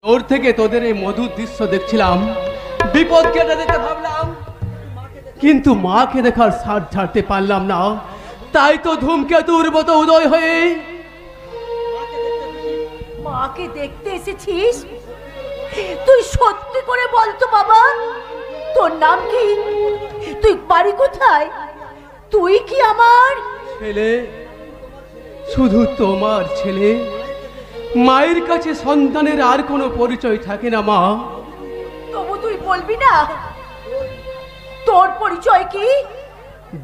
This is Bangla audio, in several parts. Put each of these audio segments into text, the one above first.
তোর থেকে তোদের এই মধুর দৃশ্য দেখছিলাম, বিপদ কেটে যেতে ভাবলাম, কিন্তু মাকে দেখার সাথ ছাড়তে পারলাম না। তাই তো ধূমকেতুর মতো উদয় হয়ে মাকে দেখতে এসেছিস। তুই সত্যি করে বলতো বাবা, তোর নাম কি? তুই বাড়ি কোথায়? তুই কি আমার ছেলে? শুধু তোমার ছেলে। মায়ের কাছে সন্তানের আর কোনো পরিচয় থাকে না মা। তবু তুই বলবি না তোর পরিচয় কি?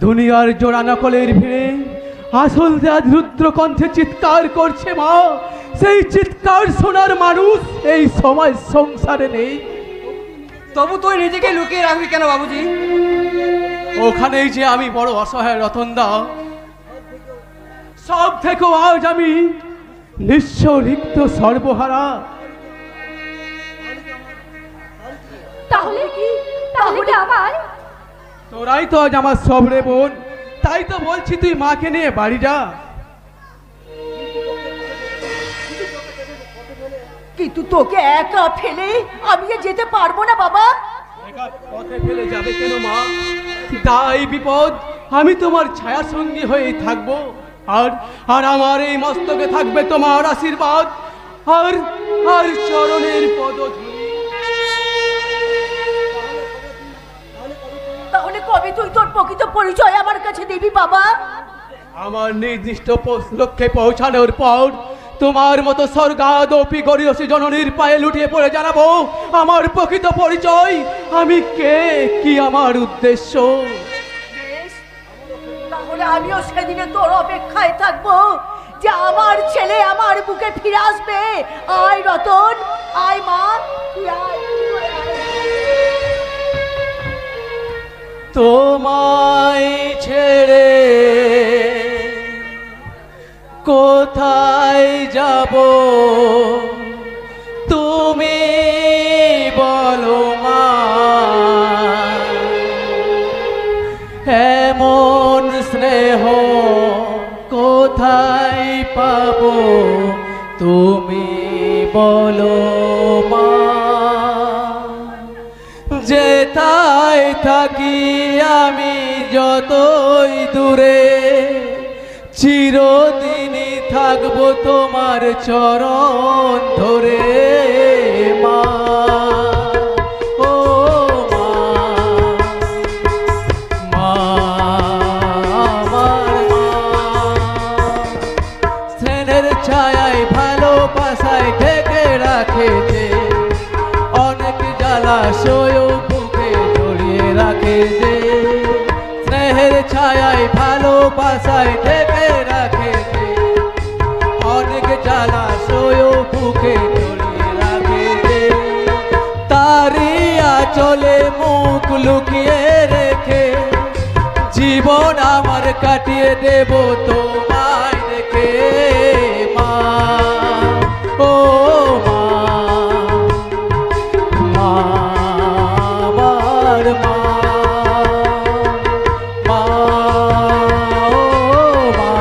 দুনিয়ার জোড়া নকলের ভিড়ে আসল দেয়াজ রুদ্র কণ্ঠে চিৎকার করছে মা। সেই চিৎকার শোনার মানুষ এই সমাজ সংসারে নেই। তবু তুই নিজেকে লুকিয়ে রাখবি কেন বাবুজি? ওখানেই যে আমি বড় অসহায় রতনদা, সব থেকে আজ আমি নিঃস্ব রিক্ত সর্বহারা। তাহলে কি? তাহলে আমার তোরাই তো আজ আমার সব রে বোন। তাই তো বলছি তুই মাকে নিয়ে বাড়ি যা। কিন্তু তোকে একা ফেলে আমি যেতে পারবো না বাবা। পথে ফেলে যাবে কেন মা? তাই বিপদ আমি তোমার ছায়া সঙ্গী হয়ে থাকবো। আর আর আমার এই মস্তকে থাকবে তোমার আশীর্বাদ আর আর চরণের পদধূলি। তাহলে কবে তুই তোর প্রকৃত পরিচয় আমার কাছে দিবি বাবা? আমার নির্দিষ্ট লক্ষ্যে পৌঁছানোর পর তোমার মতো স্বর্গাদপি গরিয়সী জননীর পায়ে লুটিয়ে পড়ে জানাবো আমার প্রকৃত পরিচয়। আমি কে, কি আমার উদ্দেশ্য। তাহলে আমিও সেদিনে তোর অপেক্ষায় থাকবো যে আমার ছেলে আমার বুকে ফিরে আসবে। আয় রতন, আয় মা, তুই আয়। তোমায় ছেড়ে কোথায় যাব তুমি বলো মা। এমন স্নেহ কোথায় পাবো তুমি বলো মা। যেথায় থাকি আমি যতই দূরে, চিরদিনই থাকবো তোমার চরণ ধরে মা। ও মা, মা আমার মা। স্নেহের ছায়ায় ভালোবাসায় ঢেকে রাখেছে, অনেক জলাশয় বুকে জড়িয়ে রাখে যে। স্নেহের ছায়ায় ভালোবাসায় ঢেকে রাখে যে, অনেক জলাশয় বুকে জড়িয়ে রাখে যে। তারি আঁচলে মুখ লুকিয়ে রেখে জীবন আমার কাটিয়ে দেব তোমায় রেখে মা। ও মা, আমার মা, মা, ও মা,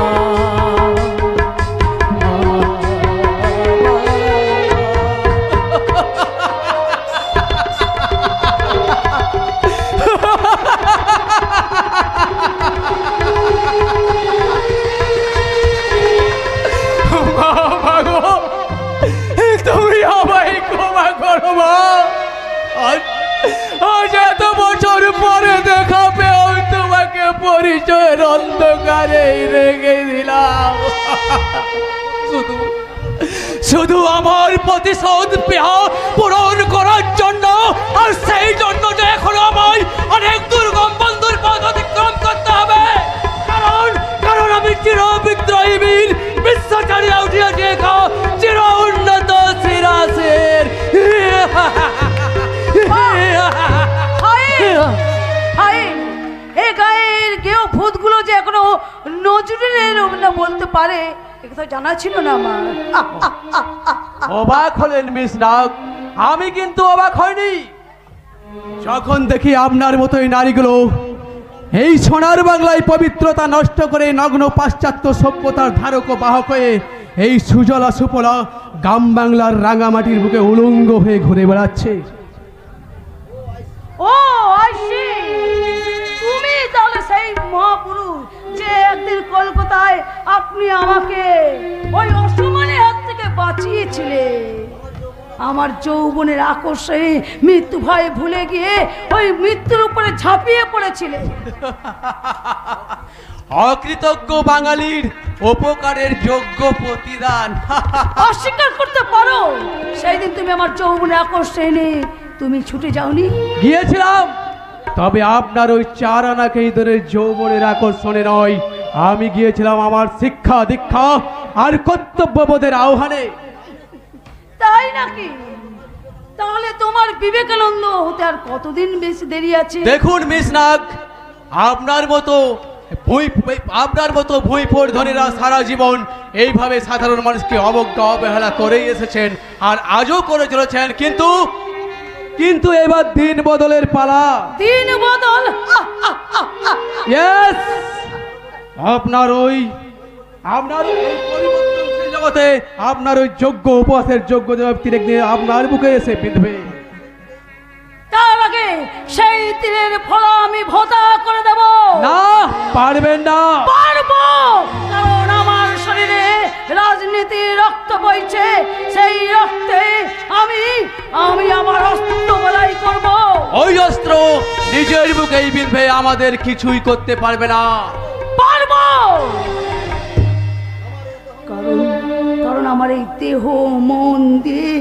তুমি আমায় ক্ষমা করো মা। আজ এত বছর পরে দেখা পেয়েও তোমাকে পরিচয়ের অন্ধকারে রেখে দিলাম। শুধু শুধু আমার প্রতিশোধ পূরণ করার জন্য, আর সেই জন্য যে এখন আমায় অনেক দুর্গম বন্ধুর পথ অতিক্রম করতে হবে। কারণ কারণ আমি চির বিদ্রোহী বীর বিশ্বাচারী উঠিয়া দেখা চির উন্নত সিরাজের। এ গায়ের গেও ভূতগুলো যে এখনো নজরুলের না বলতে পারে, একথা জানা ছিল না আমার। অবাক হলেন মিস নাগ? আমি কিন্তু অবাক হইনি যখন দেখি আপনার মতোই নারীগুলো এই সোনার বাংলায় পবিত্রতা নষ্ট করে নগ্ন পাশ্চাত্য সভ্যতার ধারক ও বাহক হয়ে এই সুজলা সুফলা গ্রাম বাংলার রাঙামাটির বুকে উলঙ্গ হয়ে ঘুরে বেড়াচ্ছে। ও আইসি, তুমি তাহলে সেই মহাপুরুষ যে একদিন কলকাতায় আপনি আমাকে ওই অসম্মানের হাত থেকে বাঁচিয়েছিলে। আমার যৌবনের আকর্ষে মৃত্যু ভয় ভুলে গিয়ে ওই মৃত্যুর উপরে ঝাঁপিয়ে পড়েছিলে। অকৃতজ্ঞ বাঙালির উপকারের যোগ্য প্রতিদান। অস্বীকার করতে পারো সেই দিন তুমি আমার যৌবনের আকর্ষণে তুমি ছুটে যাওনি? গিয়েছিলাম, তবে আপনার ওই 4 আনা কেইদরের যৌবনের আকর্ষণে নয়, আমি গিয়েছিলাম আমার শিক্ষা দীক্ষা আর কর্তব্যবোধের আহ্বানে। তাই নাকি? তাহলে তোমার বিবেকানন্দ হতে আর কতদিন বেশি দেরি আছে? দেখুন মিস নাগ, আপনার মতো ভুঁইপোর ধনীরা সারা জীবন এইভাবে সাধারণ মানুষকে অবজ্ঞা অবহেলা করেই এসেছেন আর আজও করে চলেছেন, কিন্তু এবার দিন বদলের পালা। দিন বদল? ইয়েস, আপনার ওই পরিবর্তনশীল জগতে আপনার ওই যোগ্য উপহাসের যোগ্য জবাব তীর একদিন আপনার বুকে এসে বিঁধবে। তার আগে সেই তীরের ফলা আমি ভোতা করে দেব। না, পারবেন না। পারবো, কারণ আমার শরীরে রাজনীতির রক্ত বইছে। সেই রক্তে আমি আমার অস্ত্র বলাই করব। ওই অস্ত্র নিজের বুকেই বিঁধবে, আমাদের কিছুই করতে পারবে না। পারবো, কারণ আমার এই দেহ মন দিয়ে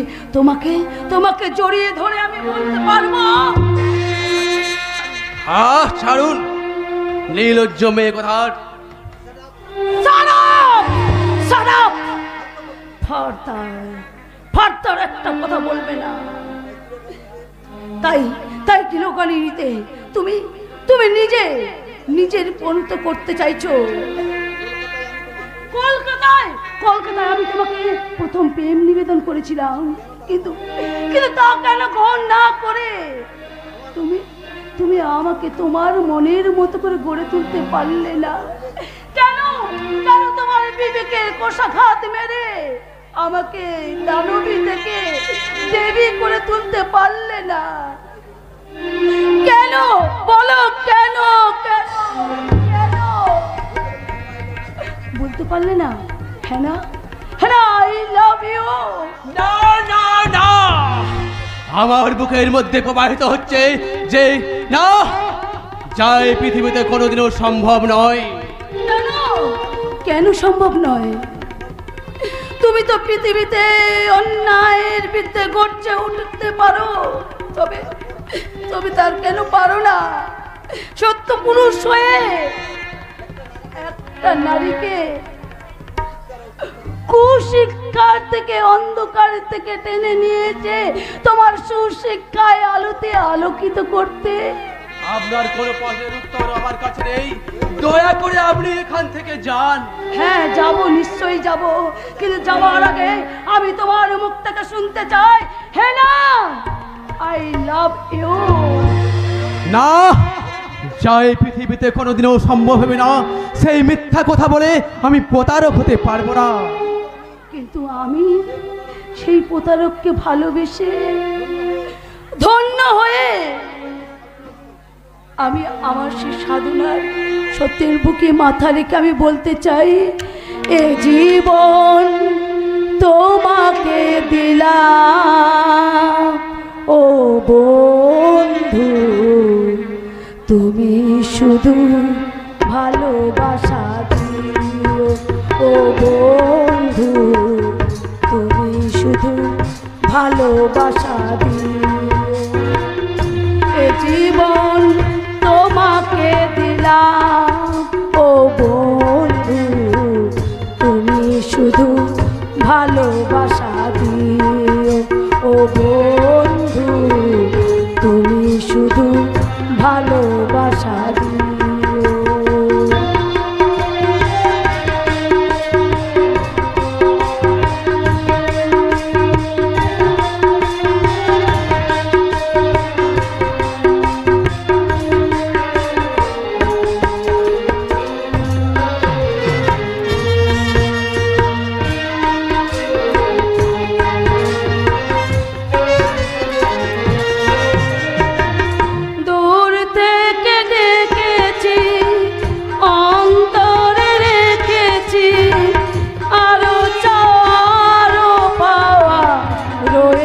তোমাকে জড়িয়ে ধরে আমি বলতে পারবো। ছাড়ুন নীলজ্জ মেয়ে কথা। ফার্দার একটা কথা বলবে না। তাই কিলোকানিতে তুমি নিজের পরিণত করতে চাইছো। কলকাতায় আমি তোমাকে প্রথম প্রেম নিবেদন করেছিলাম, কিন্তু তা কেন গ্রহণ না করে তুমি আমাকে তোমার মনের মতো করে গড়ে তুলতে পারলে না? কেন তোমার বিবেকের কোষাঘাত মেরে আমাকে দানবী থেকে দেবী করে তুলতে পারলে না? কেন বলো, কেন বলতে পারলে না? হ্যাঁ না, আই লাভ ইউ। না, আমার বুকের মধ্যে প্রবাহিত হচ্ছে যে না, যাই পৃথিবীতে কোনোদিনও সম্ভব নয়। কেন সম্ভব নয়? তুমি তো পৃথিবীতে অন্যায়ের বিরুদ্ধে গর্জে উঠতে পারো, তবে তার কেন পারো না সত্য পুরুষ হয়ে একটা নারীকে কুশিক্ষার থেকে অন্ধকার থেকে টেনে নিয়েছে তোমার সুশিক্ষায় আলোতে আলোকিত করতে? আপনার কোন প্রশ্নের উত্তর আমার কাছে নেই, দয়া করে আপনি এখান থেকে যান। হ্যাঁ, যাব, নিশ্চয়ই যাব, কিন্তু যাওয়ার আগে আমি তোমার মুখ থেকে শুনতে চাই, হ্যাঁ না, আই লাভ ইউ। না, যাই পৃথিবীতে কোনোদিনও সম্ভব হবে না, সেই মিথ্যা কথা বলে আমি প্রতারক হতে পারবো না। কিন্তু আমি সেই প্রতারককে ভালোবেসে ধন্য হয়ে আমি আমার সেই সাধনার সত্যের বুকে মাথা রেখে আমি বলতে চাই, এ জীবন তোমাকে দিলাম ও বন্ধু, তুমি শুধু ভালোবাসা দিও ও বন্ধু, তুমি শুধু ভালোবাসা দিও। এ জীবন তোমাকে দিলাম ও বন্ধু, তুমি শুধু ভালোবাসা দিও ও বন্ধু, তুমি শুধু ভালোবাসা দিও।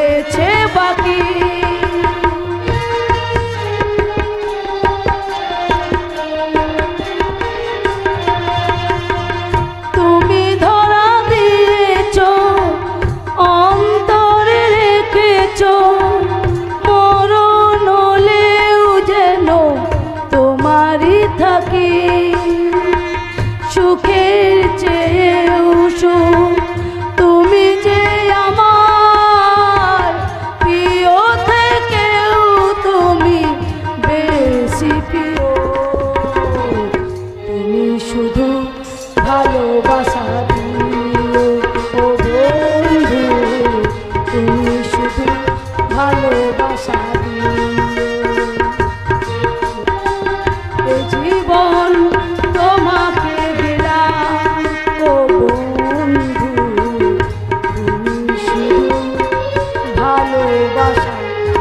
রয়েছে বাকি। তুমি ধরা দিয়েছ, অন্তরে রেখেছ, মরণ হলেও যেন তোমারই থাকি। সুখের চেয়েও সুখ তুমি যে আমার, প্রিয় থেকেও তুমি বেশি প্রিয়। তুমি শুধু ভালোবাসা দিও ও বন্ধু, তুমি শুধু ভালোবাসা দিও। এ জীবন তোমাকে দিলাম ও বন্ধু, তুমি শুধু ভালোবাসা দিও।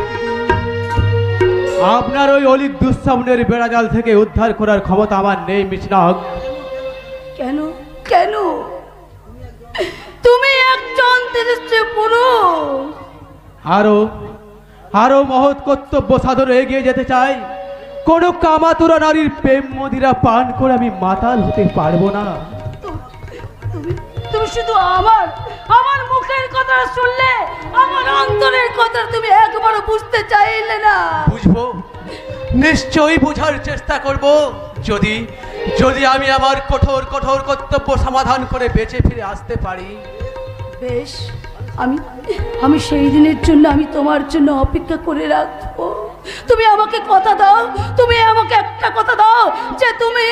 আপনার ওই অলিক দুঃস্বপ্নের বেড়াজাল থেকে উদ্ধার করার ক্ষমতা আমার নেই মিছনাক। কেন কেন? তুমি একজন তেজস্বী পুরুষ। আরো আরো মহৎ কর্তব্য সাধনে এগিয়ে যেতে চাই। কোন কামাতুরা নারীর প্রেম মদিরা পান করে আমি মাতাল হতে পারবো না। তুমি তুমি শুধু আমার আমার মুখের কথা শুনলে, আমার অন্তরের কথা তুমি একবারও বুঝতে চাইলে না। বুঝবো, নিশ্চয়ই বোঝার চেষ্টা করব। যদি যদি আমি আমার কঠোর কঠোর কর্তব্য সমাধান করে বেঁচে ফিরে আসতে পারি। বেশ, আমি আমি সেই দিনের জন্য আমি তোমার জন্য অপেক্ষা করে রাখবো। তুমি আমাকে কথা দাও, তুমি আমাকে একটা কথা দাও যে তুমি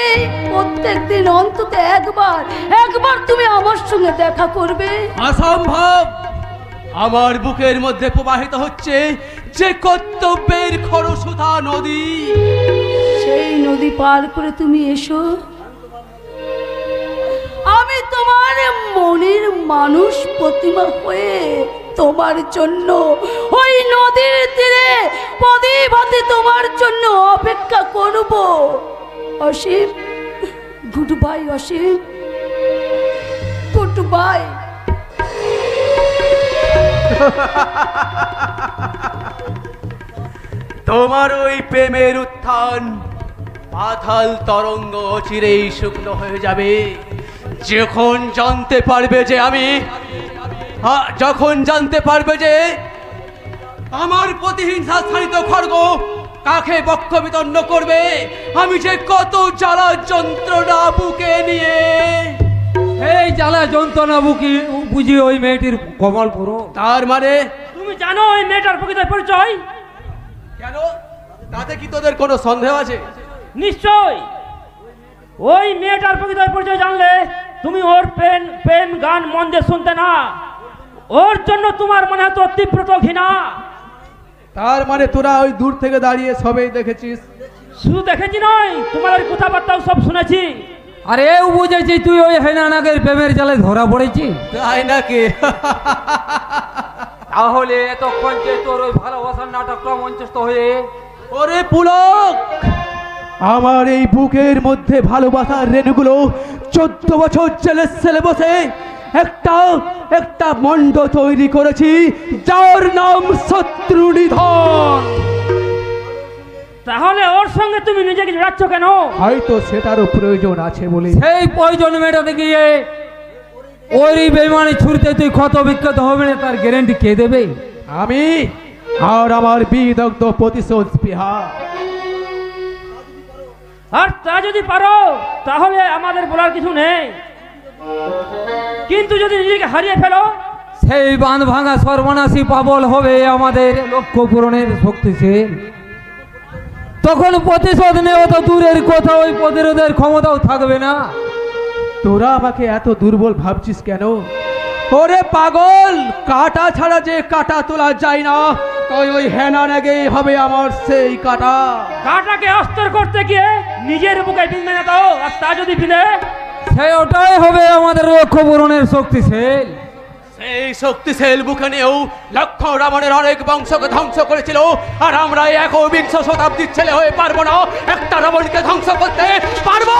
প্রত্যেক দিন অন্তত একবার একবার তুমি আমার সঙ্গে দেখা করবে। অসম্ভব। আমার বুকের মধ্যে প্রবাহিত হচ্ছে যে কর্তব্যের খরস্রোতা নদী। সেই নদী পার করে তুমি এসো। আমি তোমার মনের মানুষ প্রতিমা হয়ে তোমার জন্য ওই নদীর তীরে পদে তোমার জন্য অপেক্ষা করব। অসীম, গুড বাই অসীম, গুড বাই। তোমার ওই প্রেমের উত্থান পাতাল তরঙ্গ চিরেই শুকনো হয়ে যাবে যখন জানতে পারবে যে আমার প্রতিহিংসা স্থানিত খড়গ কাকে বক্ষ বিতন্ন করবে। আমি যে কত জ্বালা যন্ত্রণা বুকে নিয়ে। এই জ্বালা যন্ত্রণা বুঝি ওই মেয়েটির কমল পুরো। তার মানে তুমি জানো ওই মেয়েটার প্রকৃত পরিচয়? কেন, তাতে কি তোদের কোনো সন্দেহ আছে? নিশ্চয়। ওই মেয়েটার প্রকৃত পরিচয় জানলে তুমি ওর প্রেম গান মন দিয়ে শুনতে না। ওর জন্য তোমার মনে হতো তীব্রত ঘৃণা। তার মানে তোরা ওই দূর থেকে দাঁড়িয়ে সবেই দেখেছিস? শুধু দেখেছি নয়, তোমার ওই কথাবার্তাও সব শুনেছি। আরে ও বুঝেছি তুই ওই হেনানাগের প্রেমের জালে ধরা পড়েছি। তাই নাকি? তাহলে এতক্ষণ যে তোর ওই ভালোবাসার নাটকটা মঞ্চস্থ হয়ে। ওরে পুলক, আমার এই বুকের মধ্যে ভালোবাসার রেণুগুলো 14 বছর জেলের সেলে বসে একটা মণ্ড তৈরি করেছি যার নাম শত্রু নিধন। তাহলে ওর সঙ্গে তুমি নিজেকে জড়াচ্ছ কেন? হয়তো সেটারও প্রয়োজন আছে বলে। সেই প্রয়োজন মেটাতে গিয়ে ওই বেমানি ছুরিতে তুই ক্ষত বিক্ষত হবে না, তার গ্যারেন্টি কে দেবে? আমি আর আমার বিদগ্ধ প্রতিশোধ স্পৃহা। আর তা যদি পারো তাহলে আমাদের বলার কিছু নেই, কিন্তু যদি নিজেকে হারিয়ে ফেলো সেই বাঁধ ভাঙা সর্বনাশী পাবল হবে আমাদের লক্ষ্য পূরণের শক্তিশীল। তখন প্রতিশোধ নেওয়া তো দূরের কথা, ওই প্রতিরোধের ক্ষমতাও থাকবে না। তোরা আমাকে এত দুর্বল ভাবছিস কেন? ওরে পাগল, কাটা ছাড়া যে কাটা তোলা যায় না, তাই ওই হেনা নাগেই হবে আমার সেই কাটা। কাটাকে অস্ত্র করতে গিয়ে নিজের বুকে বিঁধে না দাও, আর তা যদি বিঁধে সেই ওটাই হবে আমাদের লক্ষ্য পূরণের শক্তিশীল। সেই শক্তিশালী বুকে নিয়েও লক্ষ্য রাবণের অনেক বংশকে ধ্বংস করেছিল, আর আমরা এই 21 শতাব্দীর ছেলে হয়ে পারবো না একটা রাবণকে ধ্বংস করতে পারবো?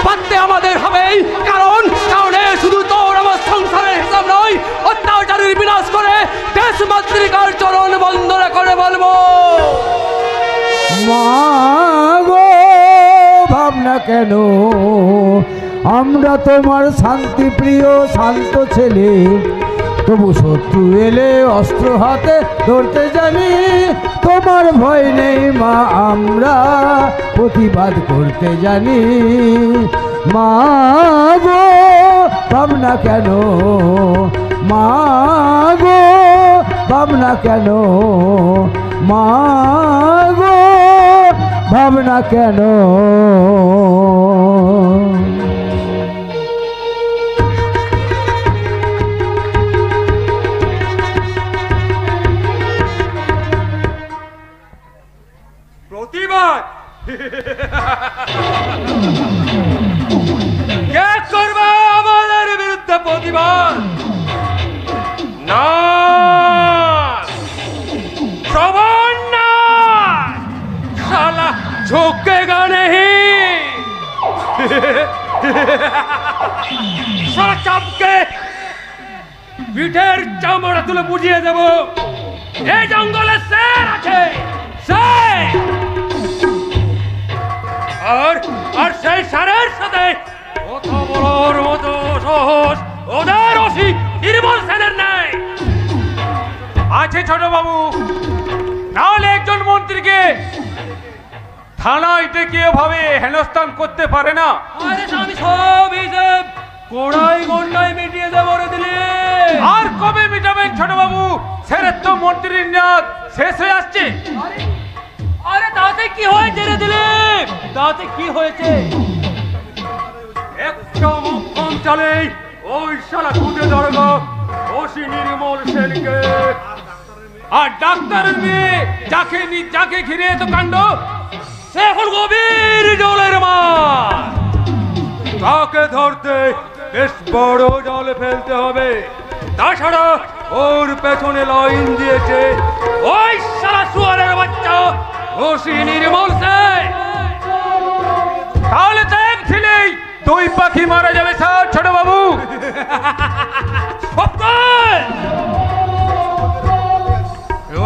পারতে আমাদের হবেই, কারণ কারণে শুধু তোর আমার সংসারের হিসাব নয়, অত্যাচারের বিনাশ করে দেশ মাতৃকার চরণ বন্দনা করে বলবো, মা গো ভাবনা কেন, আমরা তোমার শান্তি প্রিয় শান্ত ছেলে, তবু শত্রু এলে অস্ত্র হাতে ধরতে জানি, তোমার ভয় নেই মা, আমরা প্রতিবাদ করতে জানি। মা গো ভাবনা কেন, মা গো ভাবনা কেন, মা গো ভাবনা কেন। প্রতিবাদ কে করবে আমাদের বিরুদ্ধে প্রতিবাদ? না, শ্রবণ না, শালা ঝুঁকেগা नहीं, শালা চাপকে পিঠের চামড়া তুলে বুঝিয়ে দেব এই জঙ্গলে শের আছে, শের। আর সেই ষাঁড়ের সাথে কথা বলার মতো সাহস ওদের অসি নির্মল সেনের নেই। আছে ছোট বাবু, নাহলে একজন মন্ত্রীকে থানায় ডেকে এভাবে হেনস্থান করতে পারে না। আরে আমি সব হিসেব কোড়াই গন্ডাই মিটিয়ে দেবো রে দিলে। আর কবে মিটাবেন ছোট বাবু? সেরের তো মন্ত্রীর মেয়াদ শেষ হয়ে আসছে। আরে তাতে কি হয়েছে রে দিলে, তাতে কি হয়েছে? একটা মুখ্যম চালে ওই শালা খুঁজে ধরবো ওসি নির্মল সেনকে। আর ডাক্তারের মেয়ে যাকে ঘিরে এত কাণ্ড, সে এখন গভীর জলের মাছ, তাকে ধরতে বেশ বড় জলে ফেলতে হবে। তাছাড়া ওর পেছনে লাইন দিয়েছে ওই শালা শুয়ারের বাচ্চা ওসি নির্মল সেন। তাহলে তো এক ছিলেই 2 পাখি মারা যাবে স্যার ছোট বাবু।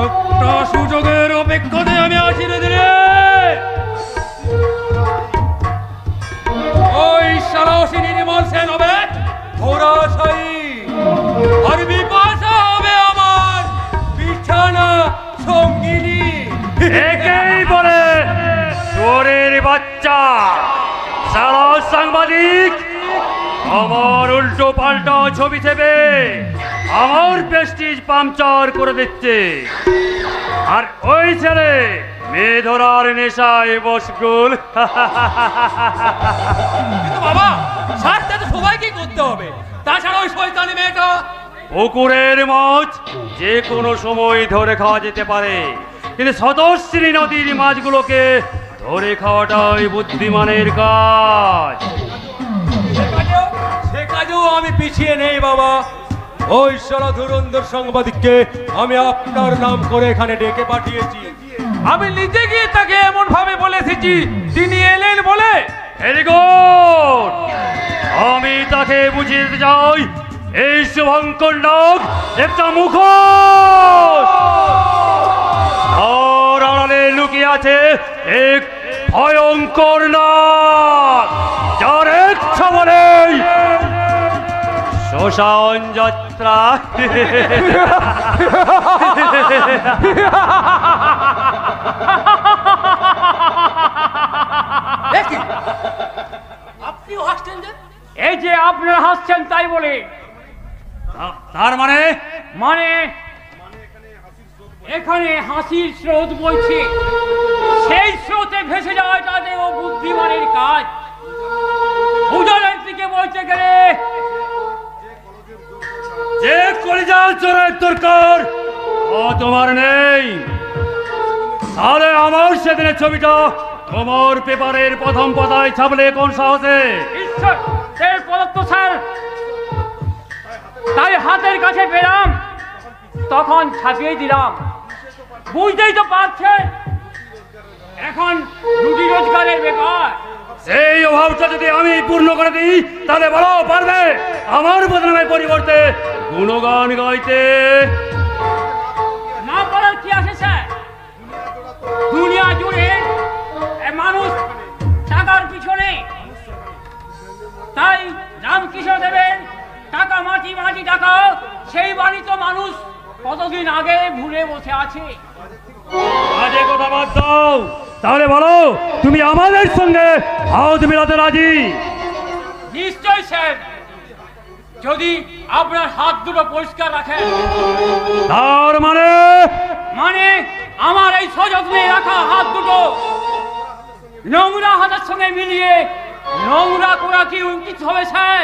একটা সুযোগের অপেক্ষাতে আমি আসি রে দিলে। ওই শালা ওসি নির্মল সেন হবে ধরাশায়ী, আর বিপাশা হবে আমার বিছানা সঙ্গিনী। একেই বলে চোরের বাচ্চা। শালা সাংবাদিক আমার উল্টো পাল্টা ছবি ছেপে আমার প্রেস্টিজ পাংচার করে দিচ্ছে, আর ওই ছেলে মেয়ে ধরার নেশায় মশগুল। বাবা সাথে তো সবাইকেই করতে হবে, তাছাড়া ওই শয়তানি মেয়েটা পুকুরের মাছ যে কোনো সময় ধরে খাওয়া যেতে পারে, কিন্তু সতশ্রী নদীর মাছগুলোকে ধরে খাওয়াটাই বুদ্ধিমানের কাজ। সে কাজেও আমি পিছিয়ে নেই বাবা। ওই শালা ধুরন্ধর সাংবাদিককে আমি আপনার নাম করে এখানে ডেকে পাঠিয়েছি। আমি নিজে গিয়ে তাকে এমন ভাবে বলে এসেছি তিনি এলেন বলে। ভেরি গুড, আমি তাকে বুঝিয়ে দিতে চাই এই শুভঙ্কর নাগ একটা মুখোশ, আর আড়ালে লুকিয়ে আছে এক ভয়ঙ্কর নাগ, যার ইচ্ছা বলেই শ্মশান যাত্রা। আপনিও হাসছেন যে? এই যে আপনারা হাসছেন তাই বলে, তার মানে মানে এখানে হাসির স্রোত বইছে, সেই স্রোতে ভেসে যাওয়াটা তাদের ও বুদ্ধিমানের কাজ। উজানের দিকে বইতে গেলে যে কলিজাল চোরের দরকার ও তোমার নেই। তাহলে আমার সেদিনের ছবিটা তোমার পেপারের প্রথম পাতায় ছাপলে কোন সাহসে? ঈশ্বর প্রদত্ত স্যার। তাই হাতের কাছে পেলাম, তখন ছাপিয়ে দিলাম। বুঝতেই তো পারছেন এখন রুটি রোজগারের ব্যাপার। সেই অভাবটা যদি আমি পূর্ণ করে দিই তাহলে বলো পারবে আমার বদনামের পরিবর্তে গুণগান গাইতে? না পারার কি আছে স্যার? দুনিয়া জুড়ে মানুষ টাকার পিছনে, তাই রামকৃষ্ণ দেবের টাকা মাটি মাটি টাকা, সেই বাণী তো মানুষ কতদিন আগে ভুলে বসে আছে। আজে কথা বাদ দাও, তাহলে বলো তুমি আমাদের সঙ্গে হাত মিলাতে রাজি? নিশ্চয় স্যার, যদি আপনার হাত দুটো পরিষ্কার রাখেন। তার মানে মানে আমার এই সযত্নে রাখা হাত দুটো নোংরা হাতের সঙ্গে মিলিয়ে নোংরা করা কি উচিত হবে sir?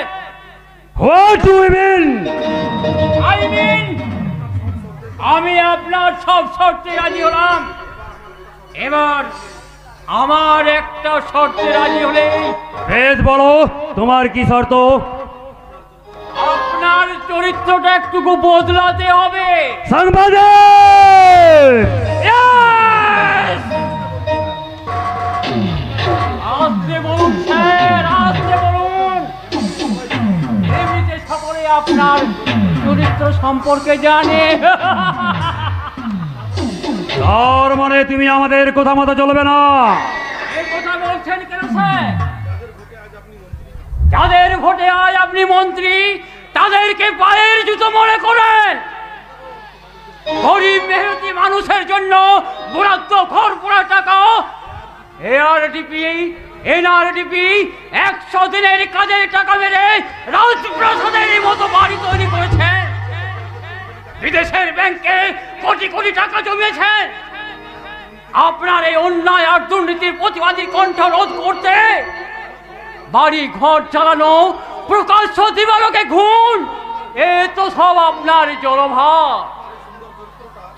What do you mean? I mean আমি আপনার সব শর্তে রাজি হলাম। এবার আমার একটা শর্তে রাজি হলেই বেশ বলো তোমার কি শর্ত? আপনার চরিত্রটা একটুকু বদলাতে হবে। সাংবাদিক! Yes! আস্তে বলুন স্যার, আস্তে বলুন। এমনিতে সকলে আপনার চরিত্র সম্পর্কে জানে। তার মানে তুমি আমাদের কথা মতো চলবে না? এই কথা বলছেন কেন স্যার? যাদের ভোটে আজ আপনি মন্ত্রী, তাদেরকে পায়ের জুতো মনে করেন। গরিব মেহনতি মানুষের জন্য বরাদ্দ ঘর পোড়া টাকা এআরডিপি এনআরডিপি 100 দিনের কাজের টাকা মেরে রাজপ্রাসাদের মতো বাড়ি তৈরি করেছে। বিদেশের ব্যাংকে কোটি কোটি টাকা জমিয়েছেন। আপনার এই অন্যায় আর দুর্নীতির প্রতিবাদী কণ্ঠ রোধ করতে বাড়ি ঘর চালানো, প্রকাশ্য দিবালোকে ঘুম, এ তো সব আপনার জলভার।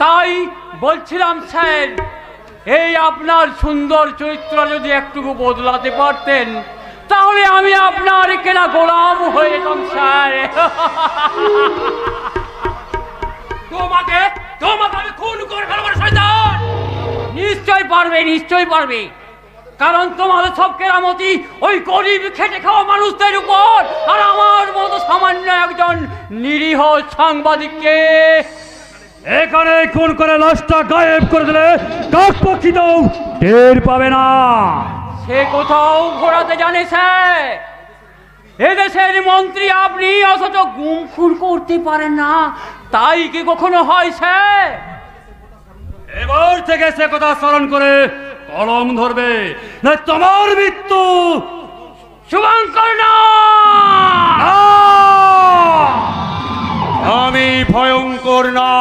তাই বলছিলাম স্যার, এই আপনার সুন্দর চরিত্র যদি একটুকু বদলাতে পারতেন তাহলে আমি আপনার কেনা গোলাম হয়ে যেতাম স্যার। তোমাকে তোমাকে আমি খুন করে ফেলবো শয়তান। নিশ্চয় পারবে, নিশ্চয় পারবে, কারণ তোমাদের সব কেরামতি ওই গরিব খেটে খাওয়া মানুষদের উপর, আর আমার মতো সামান্য একজন নিরীহ সাংবাদিককে এখানে খুন করে লাশটা গায়েব করে দিলে কাকপক্ষীটাও টের পাবে না। সে কোথাও ঘোরাতে জানে স্যার। এদেশের মন্ত্রী আপনি, অথচ গুম খুন করতে পারেন না, তাই কি কখনো হয় স্যার? এবার থেকে সে কথা স্মরণ করে কলম ধরবে, না তোমার মৃত্যু শুভঙ্কর না। আমি ভয়ঙ্কর না,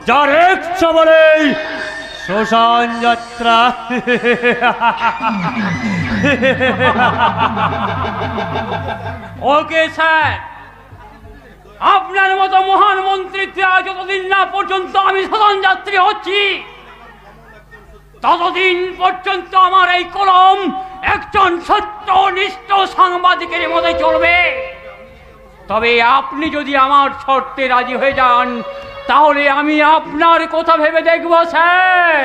যার এক চবলেই শ্মশান যাত্রা। ওকে স্যার, আপনার মতো মহান মন্ত্রীত্বে আজ যতদিন না পর্যন্ত আমি শ্মশান যাত্রী হচ্ছি, ততদিন পর্যন্ত আমার এই কলম একজন সত্যনিষ্ঠ সাংবাদিকের মধ্যে চলবে। তবে আপনি যদি আমার শর্তে রাজি হয়ে যান তাহলে আমি আপনার কথা ভেবে দেখব স্যার।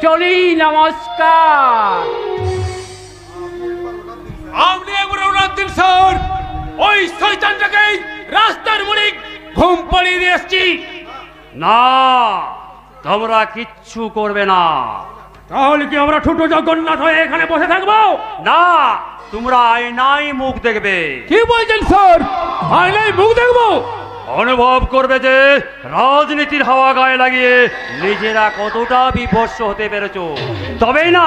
চলি, নমস্কার। আপনি এবার ওনার দিন স্যার, ওই শয়তানটাকে রাস্তার মুড়ি ঘুম পাড়িয়ে দিয়ে এসছি। না, তোমরা কিচ্ছু করবে না। তাহলে কি আমরা ছোট জগন্নাথ হয়ে এখানে বসে থাকবো? না, তোমরা আয়নায় মুখ দেখবে। কি বলছেন স্যার? আয়নায় মুখ দেখবো? অনুভব করবে যে রাজনীতির হাওয়া গায়ে লাগিয়ে নিজেরা কতটা বিভৎস হতে পেরেছ, তবেই না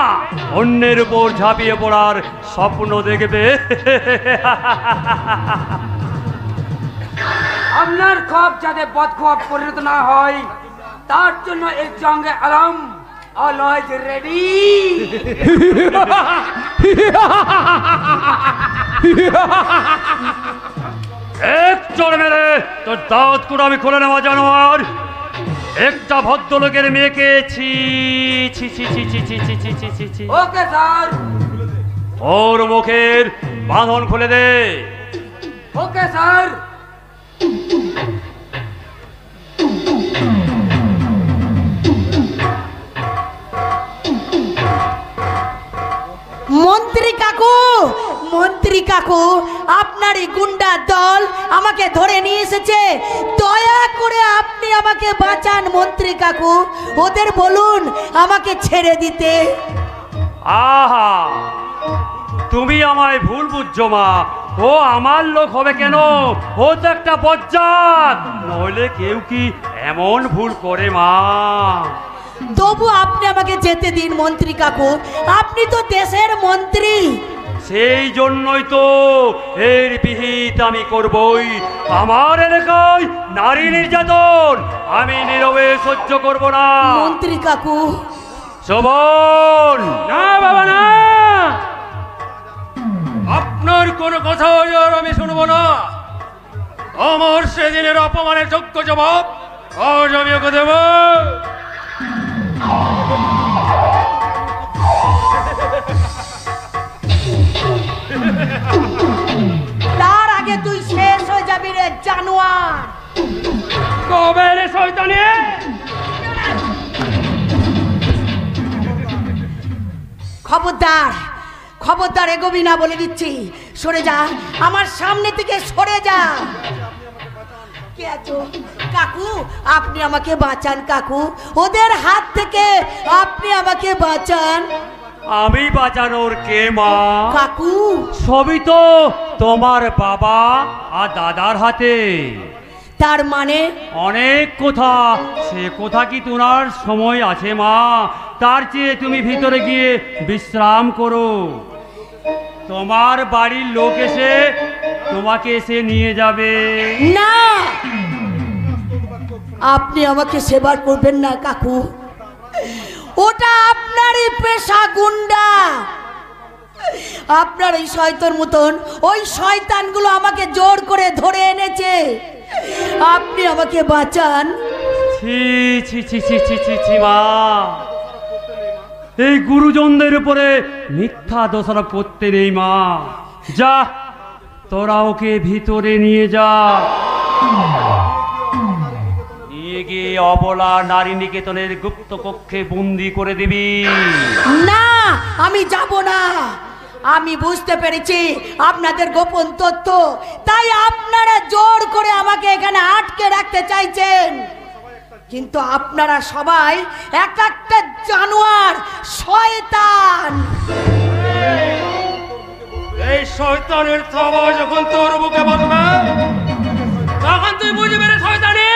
অন্যের উপর ঝাঁপিয়ে পড়ার স্বপ্ন দেখবে। আপনার খব যাতে বদখব পরিণত না হয় তার জন্য এই জঙ্গে আলম অলওয়েজ রেডি। এক চড় মেরে তোর দাঁত করে আমি খুলে নেওয়া জানোয়ার। একটা ভদ্রলোকের মেয়েকে ছি ছি ছি ছি ছি ছি ছি ছি ছি ছি ছি। ওকে স্যার, ওর মুখের বাঁধন খুলে দে। Okay sir. মন্ত্রী কাকু, আপনার এই গুন্ডা দল আমাকে ধরে নিয়ে এসেছে, দয়া করে আপনি আমাকে বাঁচান মন্ত্রী কাকু, ওদের বলুন আমাকে ছেড়ে দিতে। আহা, তুমি আমায় ভুল বুঝছো মা। ও আমার লোক হবে কেন? ও তো একটা বজ্জাত, নইলে কেউ কি এমন ভুল করে মা? তবু আপনি আমাকে যেতে দিন মন্ত্রী কাকু, আপনি তো দেশের মন্ত্রী। সেই জন্যই তো এর বিহিত আমি করবই। আমার এলাকায় নারী নির্যাতন আমি নীরবে সহ্য করব না। মন্ত্রী কাকু, শোভন, না বাবা না, আপনার কোনো কথা আর আমি শুনবো না। আমার সেদিনের অপমানের যোগ্য জবাব আজ আমি ওকে দেব। তার আগে তুই শেষ হয়ে যাবি রে জানোয়ার। কবে রে শয়তানি? খবরদার, খবরদার এগোবি না বলে দিচ্ছি। সরে যা, আমার সামনে থেকে সরে যা। কে আছো? কাকু, আপনি আমাকে বাঁচান কাকু, ওদের হাত থেকে আপনি আমাকে বাঁচান। আমি বাঁচানোর কে মা? কাকু, সবই তো তোমার বাবা আর দাদার হাতে। তার মানে? অনেক কথা, সে কথা কি তোমার সময় আছে মা? তার চেয়ে তুমি ভিতরে গিয়ে বিশ্রাম করো। তোমার বাড়ির লোক এসে তোমাকে এসে নিয়ে যাবে। না, আপনি আমাকে সেবা করবেন না কাকু, ওটা আপনারই পেশা গুন্ডা। আপনার এই শয়তান মতন ওই শয়তানগুলো আমাকে জোর করে ধরে এনেছে, আপনি আমাকে বাঁচান। ছি ছি ছি ছি ছি ছি ছি মা, এই গুরুজনদের উপরে মিথ্যা দোষারোপ করতে নেই মা। যা, তোরা ওকে ভিতরে নিয়ে যা, নিয়ে গিয়ে অবলা নারী নিকেতনের গুপ্ত কক্ষে বন্দি করে দিবি। না, আমি যাব না। আমি বুঝতে পেরেছি আপনাদের গোপন তথ্য, তাই আপনারা জোর করে আমাকে এখানে আটকে রাখতে চাইছেন, কিন্তু আপনারা সবাই এক একটা জানোয়ার, শয়তান। এই শয়তানের থাবা যখন তোর বুকে বাঁধবে তখন তুই বুঝবি রে শয়তানি,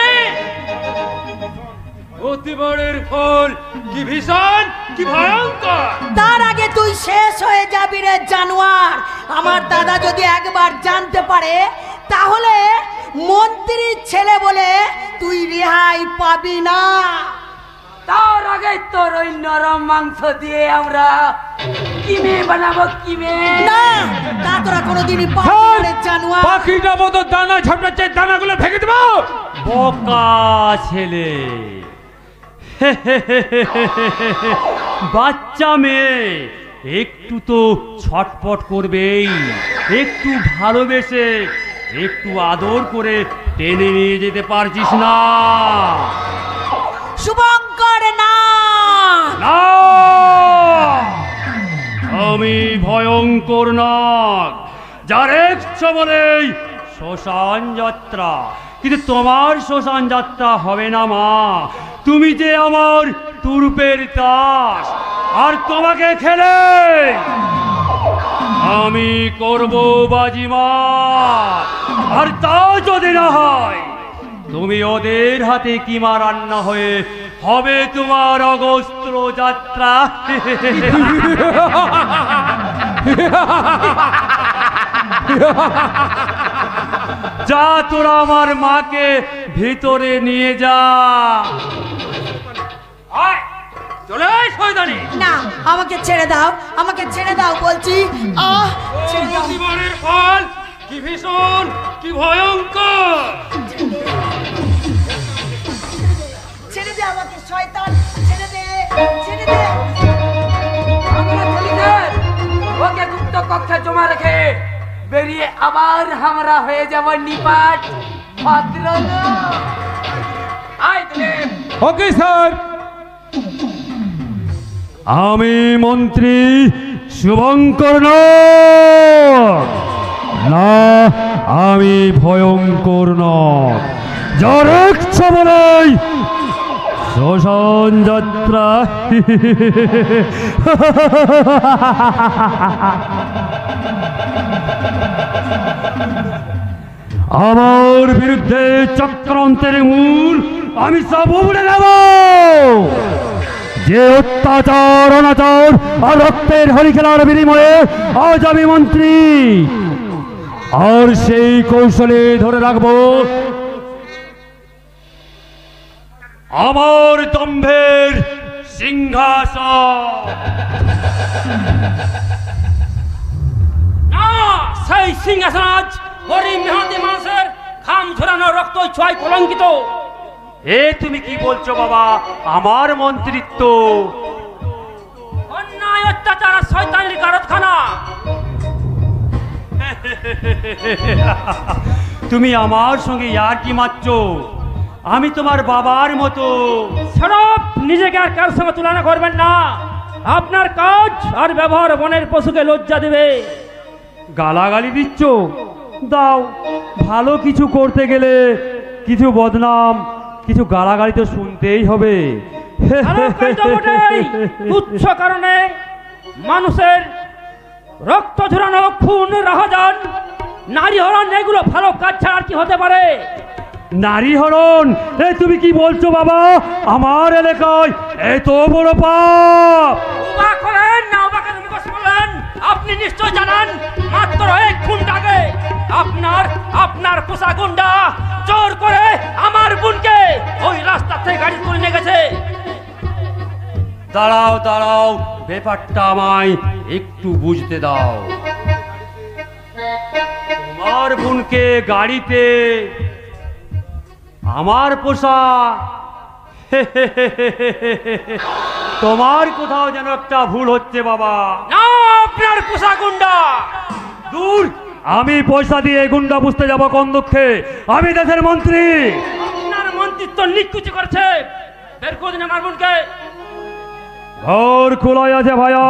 অতিবরের ফল কি ভীষণ, কি ভয়ঙ্কর। তার আগে তুই শেষ হয়ে যাবি রে জানোয়ার। আমার দাদা যদি একবার জানতে পারে তাহলে মন্ত্রীর ছেলে বলে তুই রেহাই পাবি না। তার আগে তোর ওই নরম মাংস দিয়ে আমরা কিমে বানাবো, কিমে না, তা তোরা কোনোদিনই পাবি না রে জানোয়ার। পাখিটা মতো দানা ঝাপটাচ্ছে, দানাগুলো ভেঙে দেবো। বোকা ছেলে, বাচ্চা মেয়ে একটু তো ছটপট করবেই, একটু ভালোবেসে একটু আদর করে টেনে নিয়ে যেতে পারছিস না। শুভঙ্কর না, না, আমি ভয়ঙ্কর নাগ, যার একশো বলেই শ্মশান যাত্রা। কিন্তু তোমার শ্মশান যাত্রা হবে না মা, তুমি যে আমার তুরুপের তাস, আর তোমাকে খেলে আমি করব বাজিমাত। আর তা যদি না হয়, তুমি ওদের হাতে কিমা রান্না হয়ে হবে তোমার অগস্ত্র যাত্রা। যা, তোরা আমার মাকে ভিতরে নিয়ে যা। চলে আয় শয়তানি। না, আমাকে ছেড়ে দাও, আমাকে ছেড়ে দাও বলছি। ছেড়ে দাও। জীবনের ফল কি ভীষণ, কি ভয়ঙ্কর। ছেড়ে দে আমাকে শয়তান, ছেড়ে দে, ছেড়ে দে। আমরা চলিদের ওকে গুপ্ত কক্ষে জমা রেখে বেরিয়ে আবার আমরা হয়ে যাব নিপাট ভদ্রলোক। আয় দিলীপ। Okay sir. আমি মন্ত্রী শুভঙ্কর নাগ। না, আমি ভয়ঙ্কর নয়, যার ইচ্ছা বলেই শ্মশান যাত্রা। আমার বিরুদ্ধে চক্রান্তের মূল আমি সব উড়ে দেব। যে অত্যাচার, অনাচার আর রক্তের হরি খেলার বিনিময়ে আজ আমি মন্ত্রী, আর সেই কৌশলে ধরে রাখবো আমার দম্ভের সিংহাসন। না, সেই সিংহাসন আজ গরিব মেহনতি মানুষের ঘাম ঝরানো রক্ত ছয় কলঙ্কিত। এ তুমি কি বলছো বাবা? আমার মন্ত্রিত্ব অন্যায়, অত্যাচার আর শয়তানের কারখানা। তুমি আমার সঙ্গে ইয়ার কি মারছো? আমি তোমার বাবার মতো। সরব, নিজেকে আর কার সঙ্গে তুলনা করবেন না। আপনার কাজ আর ব্যবহার বনের পশুকে লজ্জা দেবে। গালাগালি দিচ্ছ? দাও, ভালো কিছু করতে গেলে কিছু বদনাম, কিছু গালাগালি তো শুনতেই হবে। ভালো কাজ তো বটেই, তুচ্ছ কারণে মানুষের রক্ত ঝরানো, খুন, রাহাজান, নারী হরণ, এগুলো ভালো কাজ ছাড়া আর কি হতে পারে? নারী হরণ? এ তুমি কি বলছো বাবা? আমার এলাকায় এত বড় পাপ! অবাক হলেন না? অবাক মুখোশ বললেন? আপনি নিশ্চয় জানেন, মাত্র এক ঘন্টা আগে আপনার পোষা গুন্ডা জোর করে আমার বোনকে ওই রাস্তা থেকে গাড়ি তুলে নিয়ে গেছে। দাঁড়াও দাঁড়াও, ব্যাপারটা আমায় একটু বুঝতে দাও। তোমার বোনকে গাড়িতে আমার পোষা, তোমার কোথাও যেন একটা ভুল হচ্ছে বাবা। না, আপনার পোষা গুন্ডা। দূর, আমি পয়সা দিয়ে গুন্ডা বুঝতে যাবো কোন দুঃখে? আমি দেশের মন্ত্রী। আপনার মন্ত্রিত্ব নিকুচি করছে। বের করে দিন আমার বোনকে। ঘর খোলাই আছে ভাইয়া,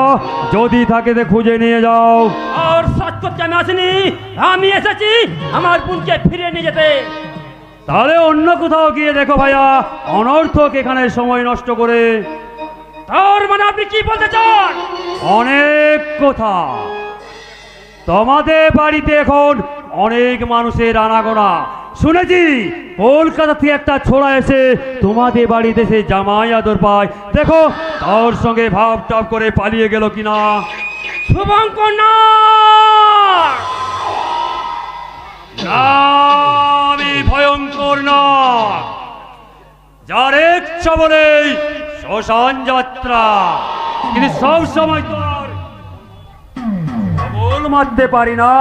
যদি থাকে তো খুঁজে নিয়ে যাও। আর সাত করতে আমি আসিনি, আমি এসেছি আমার বোনকে ফিরিয়ে নিয়ে যেতে। তাহলে অন্য কোথাও গিয়ে দেখো ভাইয়া, অনর্থক এখানে সময় নষ্ট করে। তার মানে আপনি কি বলতে চান? অনেক কথা। তোমাদের বাড়িতে এখন অনেক মানুষের আনাগোনা। শুনেছি কলকাতা থেকে একটা ছোড়া এসে তোমাদের বাড়িতে সে জামাই আদর পায়। দেখো তার সঙ্গে ভাব টাপ করে পালিয়ে গেল কিনা। শুভঙ্কর না, না, আমি ভয়ঙ্কর না, যার ইচ্ছা বলেই শ্মশান যাত্রা। কিন্তু সব সময় তো আর বল মারতে পারি না।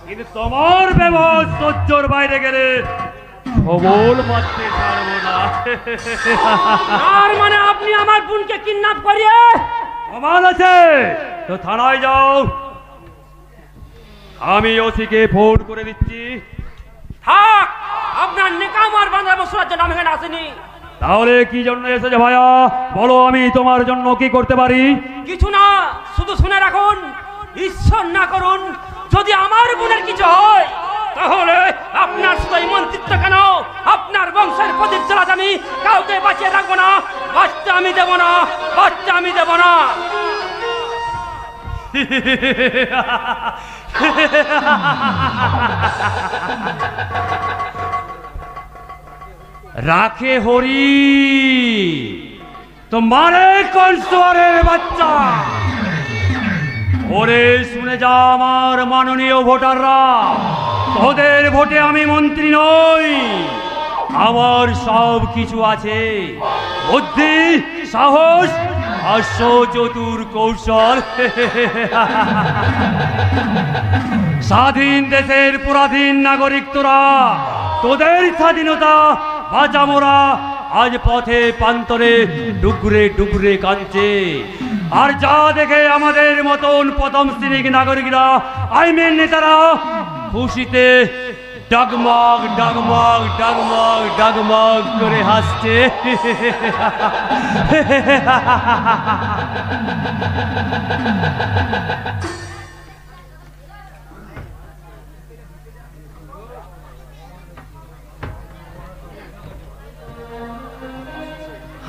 কিন্তু তোমার ব্যবহার সহ্যর বাইরে গেলে সবল মারতে পারবো না। তার মানে আপনি আমার বোনকে কিডন্যাপ করিয়ে? প্রমাণ আছে তো থানায় যাও, আমি ওসিকে ফোন করে দিচ্ছি। থাক, আপনার নেকামার বাঁধা বসবার জন্য আমি এখানে আসিনি। তাহলে কি জন্য এসেছে ভাইয়া? বলো, আমি তোমার জন্য কি করতে পারি? কিছু না, শুধু শুনে রাখুন, ঈশ্বর না করুন যদি আমার বোনের কিছু হয়, তাহলে আপনার শুধু এই মন্ত্রিত্ব কেন, আপনার বংশের প্রদীপ জ্বালাতে আমি কাউকে বাঁচিয়ে রাখবো না। বাচ্চা আমি দেবো না, বাচ্চা আমি দেবো না। রাখে হরি তোমারে কনসোয়ারের বাচ্চা। ওরে শুনে যা আমার মাননীয় ভোটাররা, তোদের ভোটে আমি মন্ত্রী নই, আমার সব কিছু আছে। বুদ্ধি, সাহস আর চতুর কৌশল। স্বাধীন দেশের পরাধীন নাগরিক তোরা, তোদের স্বাধীনতা বাঁচামোরা আজ পথে প্রান্তরে ডুগরে ডুগরে কাঁদছে। আর যা দেখে আমাদের মতন প্রথম শ্রেণীর নাগরিকরা, আইনের নেতারা খুশিতে ডগমগ ডগমগ ডগমগ ডগমগ করে হাসছে।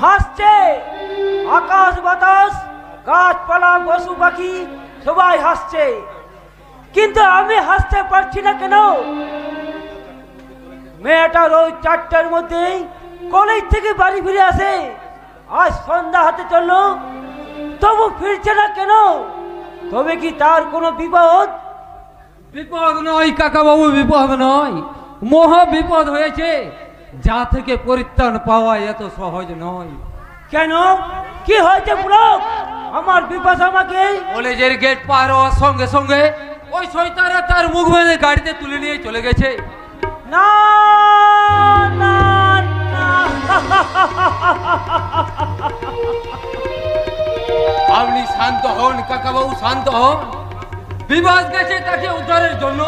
হাসছে। আকাশ বাতাস, গাছপালা, পশু পাখি সবাই হাসছে, কিন্তু আমি হাসতে পারছি না কেন? মেয়েটা রোজ 4টার মধ্যেই কলেজ থেকে বাড়ি ফিরে আসে, আজ সন্ধ্যা হাতে চললো, তবু ফিরছে না কেন? তবে কি তার কোনো বিপদ? বিপদ নয় কাকা বাবু, বিপদ নয়, মহা বিপদ হয়েছে, যা থেকে পরিত্রাণ পাওয়া এত সহজ নয়। কেন, কি হয়েছে পুলক? আমার বিপাশা আমাকে কলেজের গেট পার হওয়ার সঙ্গে সঙ্গে ওই শয়তানরা তার মুখ বেঁধে গাড়িতে তুলে নিয়ে চলে গেছে। না না না আপনি শান্ত হন কাকা বাবু, শান্ত হন। বিবাস গেছে তাকে উদ্ধারের জন্য,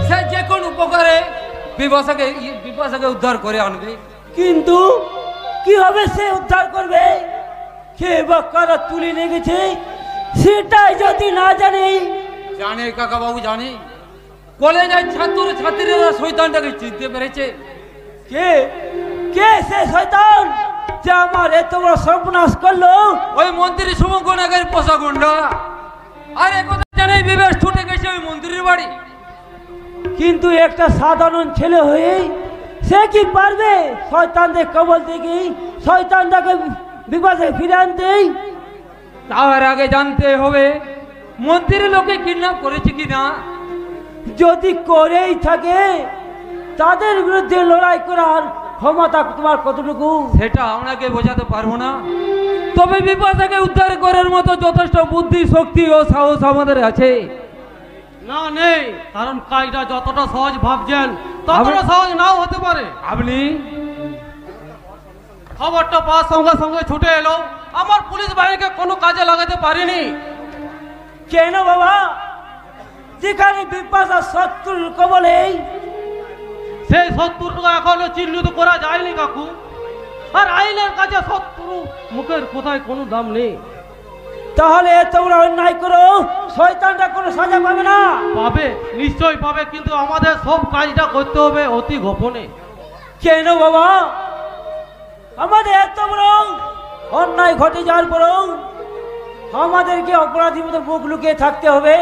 সে যে কোন উপকারে বিপাশাকে উদ্ধার করে আনবে। কিন্তু কিভাবে সে উদ্ধার করবে? কে বা কারা তুলে নিয়ে গেছে সেটাই যদি না জানি। জানে কাকা বাবু, জানে। কলেজের ছাত্র ছাত্রীরা শয়তানটাকে চিনতে পেরেছে। কে কে সে শয়তান যে আমার এত বড় সর্বনাশ করলো? ওই মন্ত্রী সুমগণাগের পোষা গুন্ডা। আর একথা জানে বিবেশ ছুটে গেছে ওই মন্ত্রীর বাড়ি। কিন্তু একটা সাধারণ ছেলে হয়ে সে কি পারবে শয়তানদের কবল থেকে শয়তানটাকে বিপদে ফিরে আনতে? তার আগে জানতে হবে মন্ত্রীর লোকে কিডন্যাপ করেছে কিনা। যদি করেই থাকে তাদের বিরুদ্ধে লড়াই করার ক্ষমতা তোমার কতটুকু? সেটা আপনাকে বোঝাতে পারবো না, তবে বিপাশাকে উদ্ধার করার মতো যথেষ্ট বুদ্ধি, শক্তি ও সাহস আমাদের আছে। না, নেই, কারণ কাজটা যতটা সহজ ভাবছেন ততটা সহজ নাও হতে পারে। আপনি খবরটা পাওয়ার সঙ্গে সঙ্গে ছুটে এলো, আমার পুলিশ বাহিনীকে কোনো কাজে লাগাতে পারিনি। কেন বাবা? যেখানে বিপাশা শত্রুর কবলে, সেই শত্রুটা এখনো চিহ্নিত করা যায়নি কাকু। আর আইনের কাছে শত্রু মুখের কোথায় কোনো দাম নেই। তাহলে তোমরা অন্যায় করো, শয়তানটা কোনো সাজা পাবে না? পাবে, নিশ্চয়ই পাবে, কিন্তু আমাদের সব কাজটা করতে হবে অতি গোপনে। কেন বাবা? আমাদের এত বড় অন্যায় ঘটে যাওয়ার পরও আমাদেরকে অপরাধীর মতো মুখ লুকিয়ে থাকতে হবে?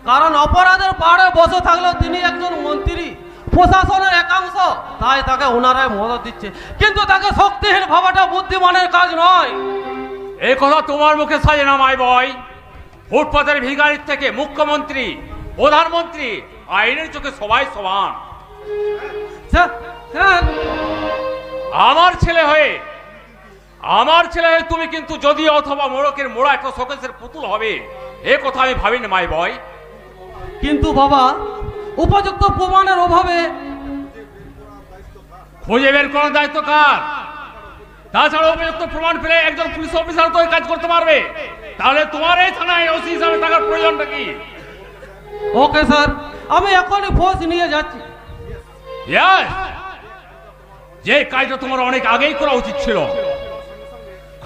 কারণ অপরাধের পাহাড়ে বসে থাকলেও তিনি একজন মন্ত্রী, প্রশাসনের একাংশ, তাই তাকে ওনারাই মদত দিচ্ছে। কিন্তু তাকে শক্তিহীন ভাবাটা বুদ্ধিমানের কাজ নয়। এই কথা তোমার মুখে সাজে না মাই বয়। ফুটপাতের ভিখারির থেকে মুখ্যমন্ত্রী, প্রধানমন্ত্রী, আইনের চোখে সবাই সমান। আমার ছেলে হয়ে তুমি কিন্তু যদি অথবা মোড়কের মোড়া একটা শোকেসের পুতুল হবে, এ কথা আমি ভাবিনি মাই বয়। কিন্তু বাবা, উপযুক্ত প্রমাণের অভাবে খুঁজে বের করার দায়িত্ব কার? তাছাড়া উপযুক্ত প্রমাণ পেলে একজন পুলিশ অফিসার তো এই কাজ করতে পারবে। তাহলে তোমার এই থানায় ওসি হিসাবে থাকার প্রয়োজনটা কি? ওকে স্যার, আমি এখনই ফোর্স নিয়ে যাচ্ছি। যে কাজটা তোমার অনেক আগেই করা উচিত ছিল।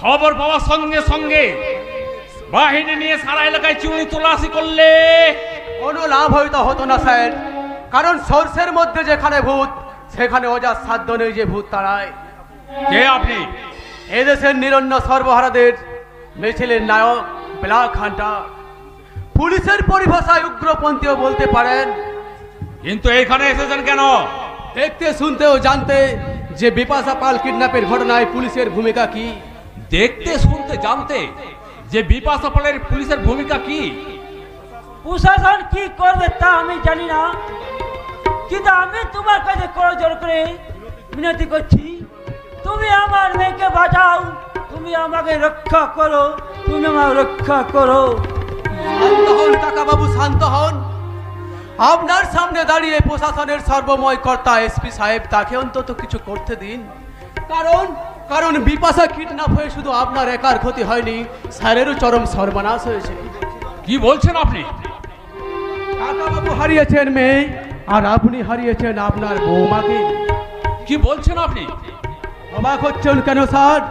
খবর পাওয়ার সঙ্গে সঙ্গে বাহিনী নিয়ে সারা এলাকায় চুরি তল্লাশি করলে কোনো লাভ হয়তো হতো না স্যার, কারণ সর্ষের মধ্যে যেখানে ভূত সেখানে অজার সাধ্য নেই যে ভূত তাড়ায়। কে আপনি? এদেশের নিরন্ন সর্বহারাদের মিছিলের নায়ক ব্ল্যাক হান্টার, পুলিশের পরিভাষায় উগ্রপন্থীও বলতে পারেন। কিন্তু এখানে এসেছেন কেন? দেখতে শুনতে ও জানতে যে বিপাশা পাল কিডন্যাপের ঘটনায় পুলিশের ভূমিকা কি। দেখতে শুনতে জানতে যে বিপাশা পালের পুলিশের ভূমিকা কি? প্রশাসন কি করবে তা আমি জানি না, কিন্তু আমি তোমার কাছে করজোড় করে মিনতি করছি, তুমি আমার মেয়েকে বাঁচাও, তুমি আমাকে রক্ষা করো, তুমি আমাকে রক্ষা করো। শান্ত হন কাকা বাবু, শান্ত হন। আপনার সামনে দাঁড়িয়ে প্রশাসনের সর্বময় কর্তা এসপি সাহেব, তাকে অন্তত কিছু করতে দিন। কারণ বিপাশা কিডন্যাপ হয়ে শুধু আপনার একার ক্ষতি হয়নি, স্যারেরও চরম সর্বনাশ হয়েছে। কি বলছেন আপনি? কাকা বাবু হারিয়েছেন মেয়ে, আর আপনি হারিয়েছেন আপনার বৌমাকে। কি বলছেন আপনি? অবাক হচ্ছেন কেন স্যার?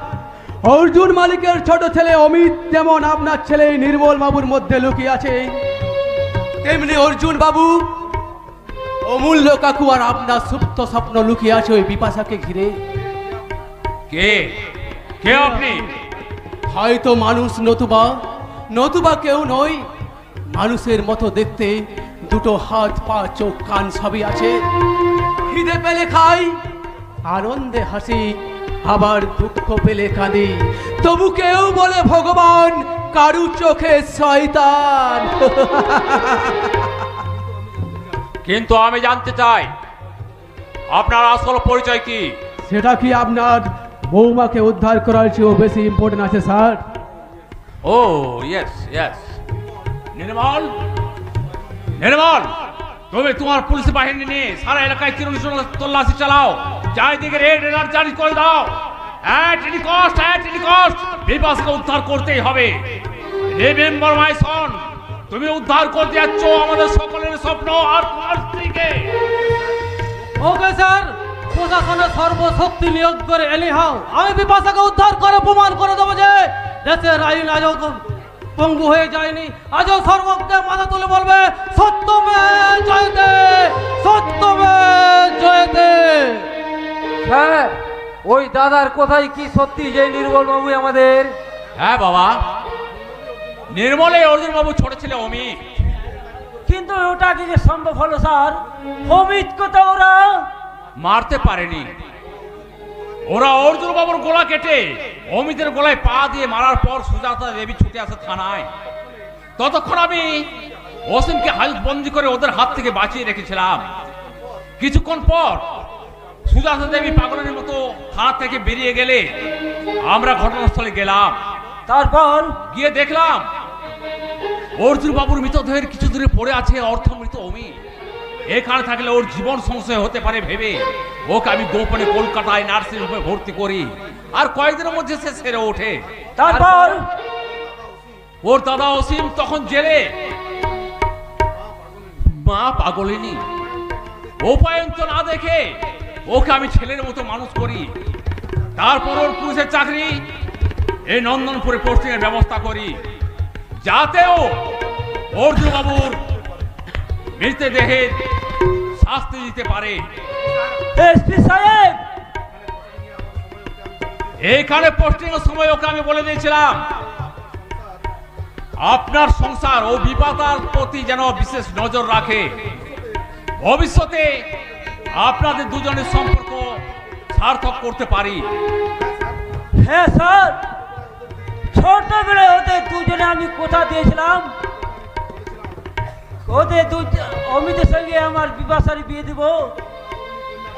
অর্জুন মালিকের ছোট ছেলে অমিত যেমন আপনার ছেলে নির্মল বাবুর মধ্যে লুকিয়ে আছে, তেমনি অর্জুন বাবু, অমূল্য কাকু আর আপনার সুপ্ত স্বপ্ন লুকিয়ে আছে ওই বিপাশাকে ঘিরে। কে কে আপনি? হয়তো মানুষ নতুবা নতুবা কেউ নই। মানুষের মতো দেখতে, দুটো হাত পা চোখ কান সবই আছে। খিদে পেলে খাই, আনন্দে হাসি, আবার দুঃখ পেলে কাঁদি। তবু কেউ বলে ভগবান, কারু চোখে শয়তান। কিন্তু আমি জানতে চাই আপনার আসল পরিচয় কি? সেটা কি আপনার বৌমাকে উদ্ধার করার চেয়েও বেশি ইম্পর্টেন্ট আছে স্যার? ও ইয়েস ইয়েস। নির্মল, নির্মল, তুমি তোমার পুলিশ বাহিনী নিয়ে সারা এলাকায় তল্লাশি চালাও। চারিদিকে রেড অ্যালার্ট জারি করে দাও। অ্যাট এনি কস্ট বিপাশাকে উদ্ধার করতেই হবে। রিমেম্বার মাই সন, তুমি উদ্ধার করতে যাচ্ছ আমাদের সকলের স্বপ্ন আর তোমার স্ত্রীকে। ওকে স্যার, প্রশাসনের সর্বশক্তি নিয়োগ করে এলিহাও আমি বিপাশাকে উদ্ধার করে প্রমাণ করে দেবো যে দেশের আইন আজও পঙ্গু হয়ে যায়নি। আজও সর্বজ্ঞ মাথা তুলে বলবে সত্যমে জয়তে, সত্যমে জয়তে। স্যার, ওই দাদার কথাই কি সত্যি যে নির্মল বাবু আমাদের? হ্যাঁ বাবা, নির্মলে অর্জুন বাবু ছোট ছেলে অমিত। কিন্তু ওটা কি যে সম্ভব হলো স্যার? অমিতকে তো ওরা মারতে পারেনি। ওরা অর্জুন বাবুর গলা কেটে অমিতের গলায় পা দিয়ে মারার পর সুজাতা দেবী ছুটে আসে থানায়। ততক্ষণ আমি অসীমকে হাজত বন্দি করে ওদের হাত থেকে বাঁচিয়ে রেখেছিলাম। কিছুক্ষণ পর সুজাতা দেবী পাগলের মতো থানা থেকে বেরিয়ে গেলে আমরা ঘটনাস্থলে গেলাম। তারপর গিয়ে দেখলাম অর্জুন বাবুর মৃতদেহের কিছু দূরে পড়ে আছে অর্থমৃত অমিত। এখানে থাকলে ওর জীবন সংশয় হতে পারে ভেবে ওকে আমি গোপনে কলকাতায় নার্সিং হোমে ভর্তি করি। আর কয়েকদিনের মধ্যে সে সেরে ওঠে। তারপর ওর দাদা অসীম তখন জেলে। মা পাগলিনী, উপায়ন্ত না দেখে ওকে আমি ছেলের মতো মানুষ করি। তারপর ওর পুলিশের চাকরি এই নন্দনপুরে পোস্টিং এর ব্যবস্থা করি, যাতে ও অর্জুন বাবুর মৃতদেহের শাস্তি দিতে পারে। এসপি সাহেব, এইখানে পোস্টিং এর সময় ওকে আমি বলে দিয়েছিলাম আপনার সংসার ও বিপাতার প্রতি যেন বিশেষ নজর রাখে। ভবিষ্যতে আপনাদের দুজনের সম্পর্ক সার্থক করতে পারি। হ্যাঁ স্যার, ছোটবেলায় ওদের দুজনে আমি কথা দিয়েছিলাম ওদের অমিতের সঙ্গে আমার বিপাশার বিয়ে দিব।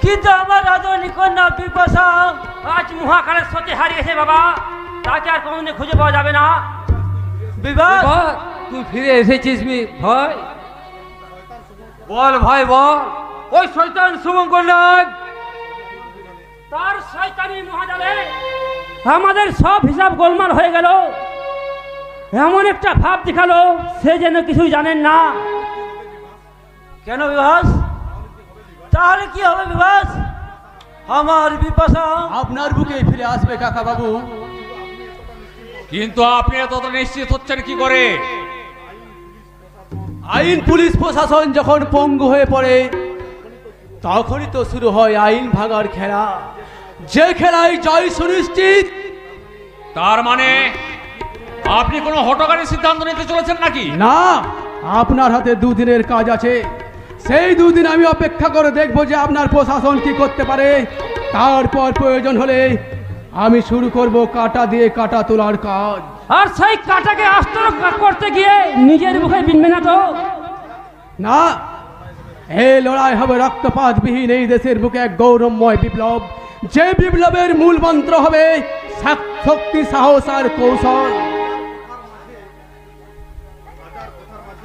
কিন্তু আমার রাজনী কন্যা বিপাশা আজ মহাকালের সত্যি হারিয়েছে বাবা, তাকে আর কোনদিন খুঁজে পাওয়া যাবে না। বিবাহ তুই ফিরে এসেছিস ভাই? বল ভাই বল, ওই শয়তান শুভঙ্কর নাগ তার শয়তানি মহাজালে আমাদের সব হিসাব গোলমাল হয়ে গেল। এমন একটা ভাব দেখালো সে যেন কিছুই জানেন না। কেন বিভাস? তাহলে কি হবে বিভাস? আমার বিপাশা আপনার বুকে ফিরে আসবে কাকা বাবু। কিন্তু আপনি এতটা নিশ্চিত হচ্ছেন কি করে? আইন পুলিশ প্রশাসন যখন পঙ্গু হয়ে পড়ে তখনই তো শুরু হয় আইন ভাঙার খেলা, যে খেলায় জয় সুনিশ্চিত। তার মানে আপনি কোনো হঠকারী সিদ্ধান্ত নিতে চলেছেন নাকি? না, আপনার হাতে দুদিনের কাজ আছে। সেই দুদিন আমি অপেক্ষা করে দেখবো যে আপনার প্রশাসন কি করতে পারে। তারপর প্রয়োজন হলে আমি শুরু করব কাটা দিয়ে কাটা তোলার কাজ। আর সেই কাটাকে আস্ত করতে গিয়ে নিজের মুখে বিনবে না তো? না, এই লড়াই হবে রক্তপাতবিহীন এই দেশের বুকে এক গৌরবময় বিপ্লব, যে বিপ্লবের মূল মন্ত্র হবে শক্তি, সাহস আর কৌশল।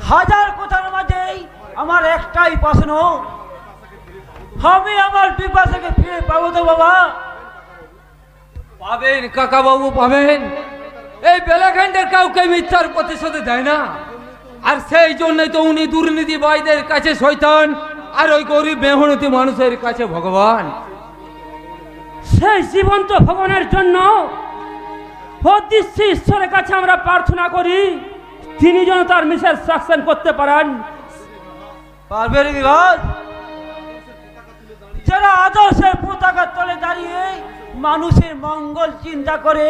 হাজার কথার মাঝেই আমার একটাই প্রশ্ন, আমি আমার বিপাশাকে ফিরে পাবো তো বাবা? পাবেন কাকা বাবু, পাবেন। এই বেলাখণ্ডের কাউকে মিথ্যার প্রতিশোধে দেয় না। আর সেই জন্যই তো উনি দুর্নীতিবাজদের কাছে শয়তান আর ওই গরিব মেহনতি মানুষের কাছে ভগবান। সেই জীবন্ত ভগবানের জন্য অদৃশ্য ঈশ্বরের কাছে আমরা প্রার্থনা করি তিনি যেন তার মিশন সাকসেস করতে পারেন। পারবে বিভাস? যারা আদর্শের পতাকার তলে দাঁড়িয়ে মানুষের মঙ্গল চিন্তা করে।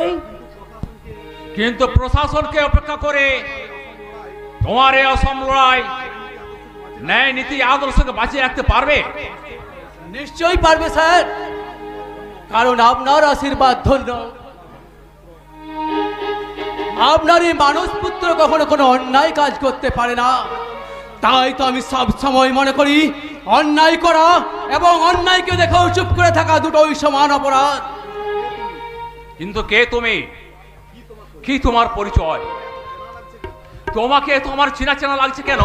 কিন্তু প্রশাসনকে অপেক্ষা করে তোমার এই অসম লড়াই ন্যায় নীতি আদর্শকে বাঁচিয়ে রাখতে পারবে? নিশ্চয়ই পারবে স্যার, কারণ আপনার আশীর্বাদ ধন্য। আপনার এই মানুষ পুত্র কখনো কোনো অন্যায় কাজ করতে পারে না। তাই তো আমি সব সময় মনে করি অন্যায় করা এবং অন্যায়কে দেখেও চুপ করে থাকা দুটোই সমান অপরাধ। কিন্তু কে তুমি, কি তোমার পরিচয়? তোমাকে তোমার চেনা চেনা লাগছে কেন?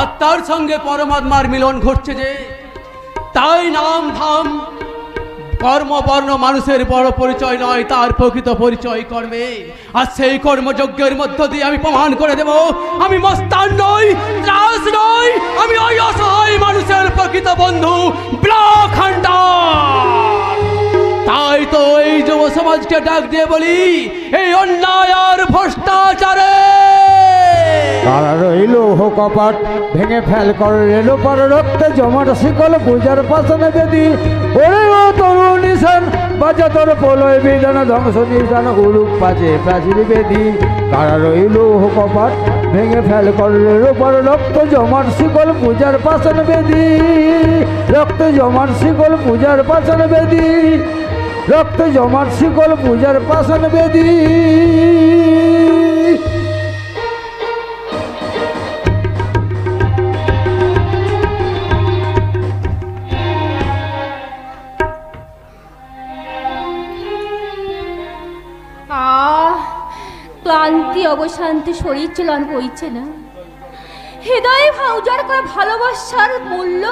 আত্মার সঙ্গে পরমাত্মার মিলন ঘটছে যে, তাই নাম ধাম কর্ম বর্ণ মানুষের বড় পরিচয় নয়, তার প্রকৃত পরিচয় কর্মে। আর সেই কর্মযজ্ঞের মধ্য দিয়ে আমি প্রমাণ করে দেব আমি মস্তান নই, ত্রাস নই, আমি ওই অসহায় মানুষের প্রকৃত বন্ধু ব্লক হান্টার। তাই তো এই যুব সমাজকে ডাক দিয়ে বলি, এই অন্যায় আর ভ্রষ্টাচারে তারা রইল কপাট ভেঙে ফেল করে রেলো পর রক্তে জমাট শিকল পূজার পাশনে বেদি ওরে ও তরুণ নিশান বাজা তোর প্রলয় বিধান ধ্বংস নিশান উরুপ পাচে প্রাচীর বেদি। তারা রইল কপাট ভেঙে ফেল করে রেলো পর রক্ত জমাট শিকল পূজার পাশনে বেদি রক্ত জমাট শিকল পূজার পাশনে বেদি রক্ত জমাট শিকল পূজার পাশনে বেদি। ক্লান্তি অবসান্তি শরীর চলন বইছে না, হৃদয়ে উজাড় করা ভালোবাসার মূল্য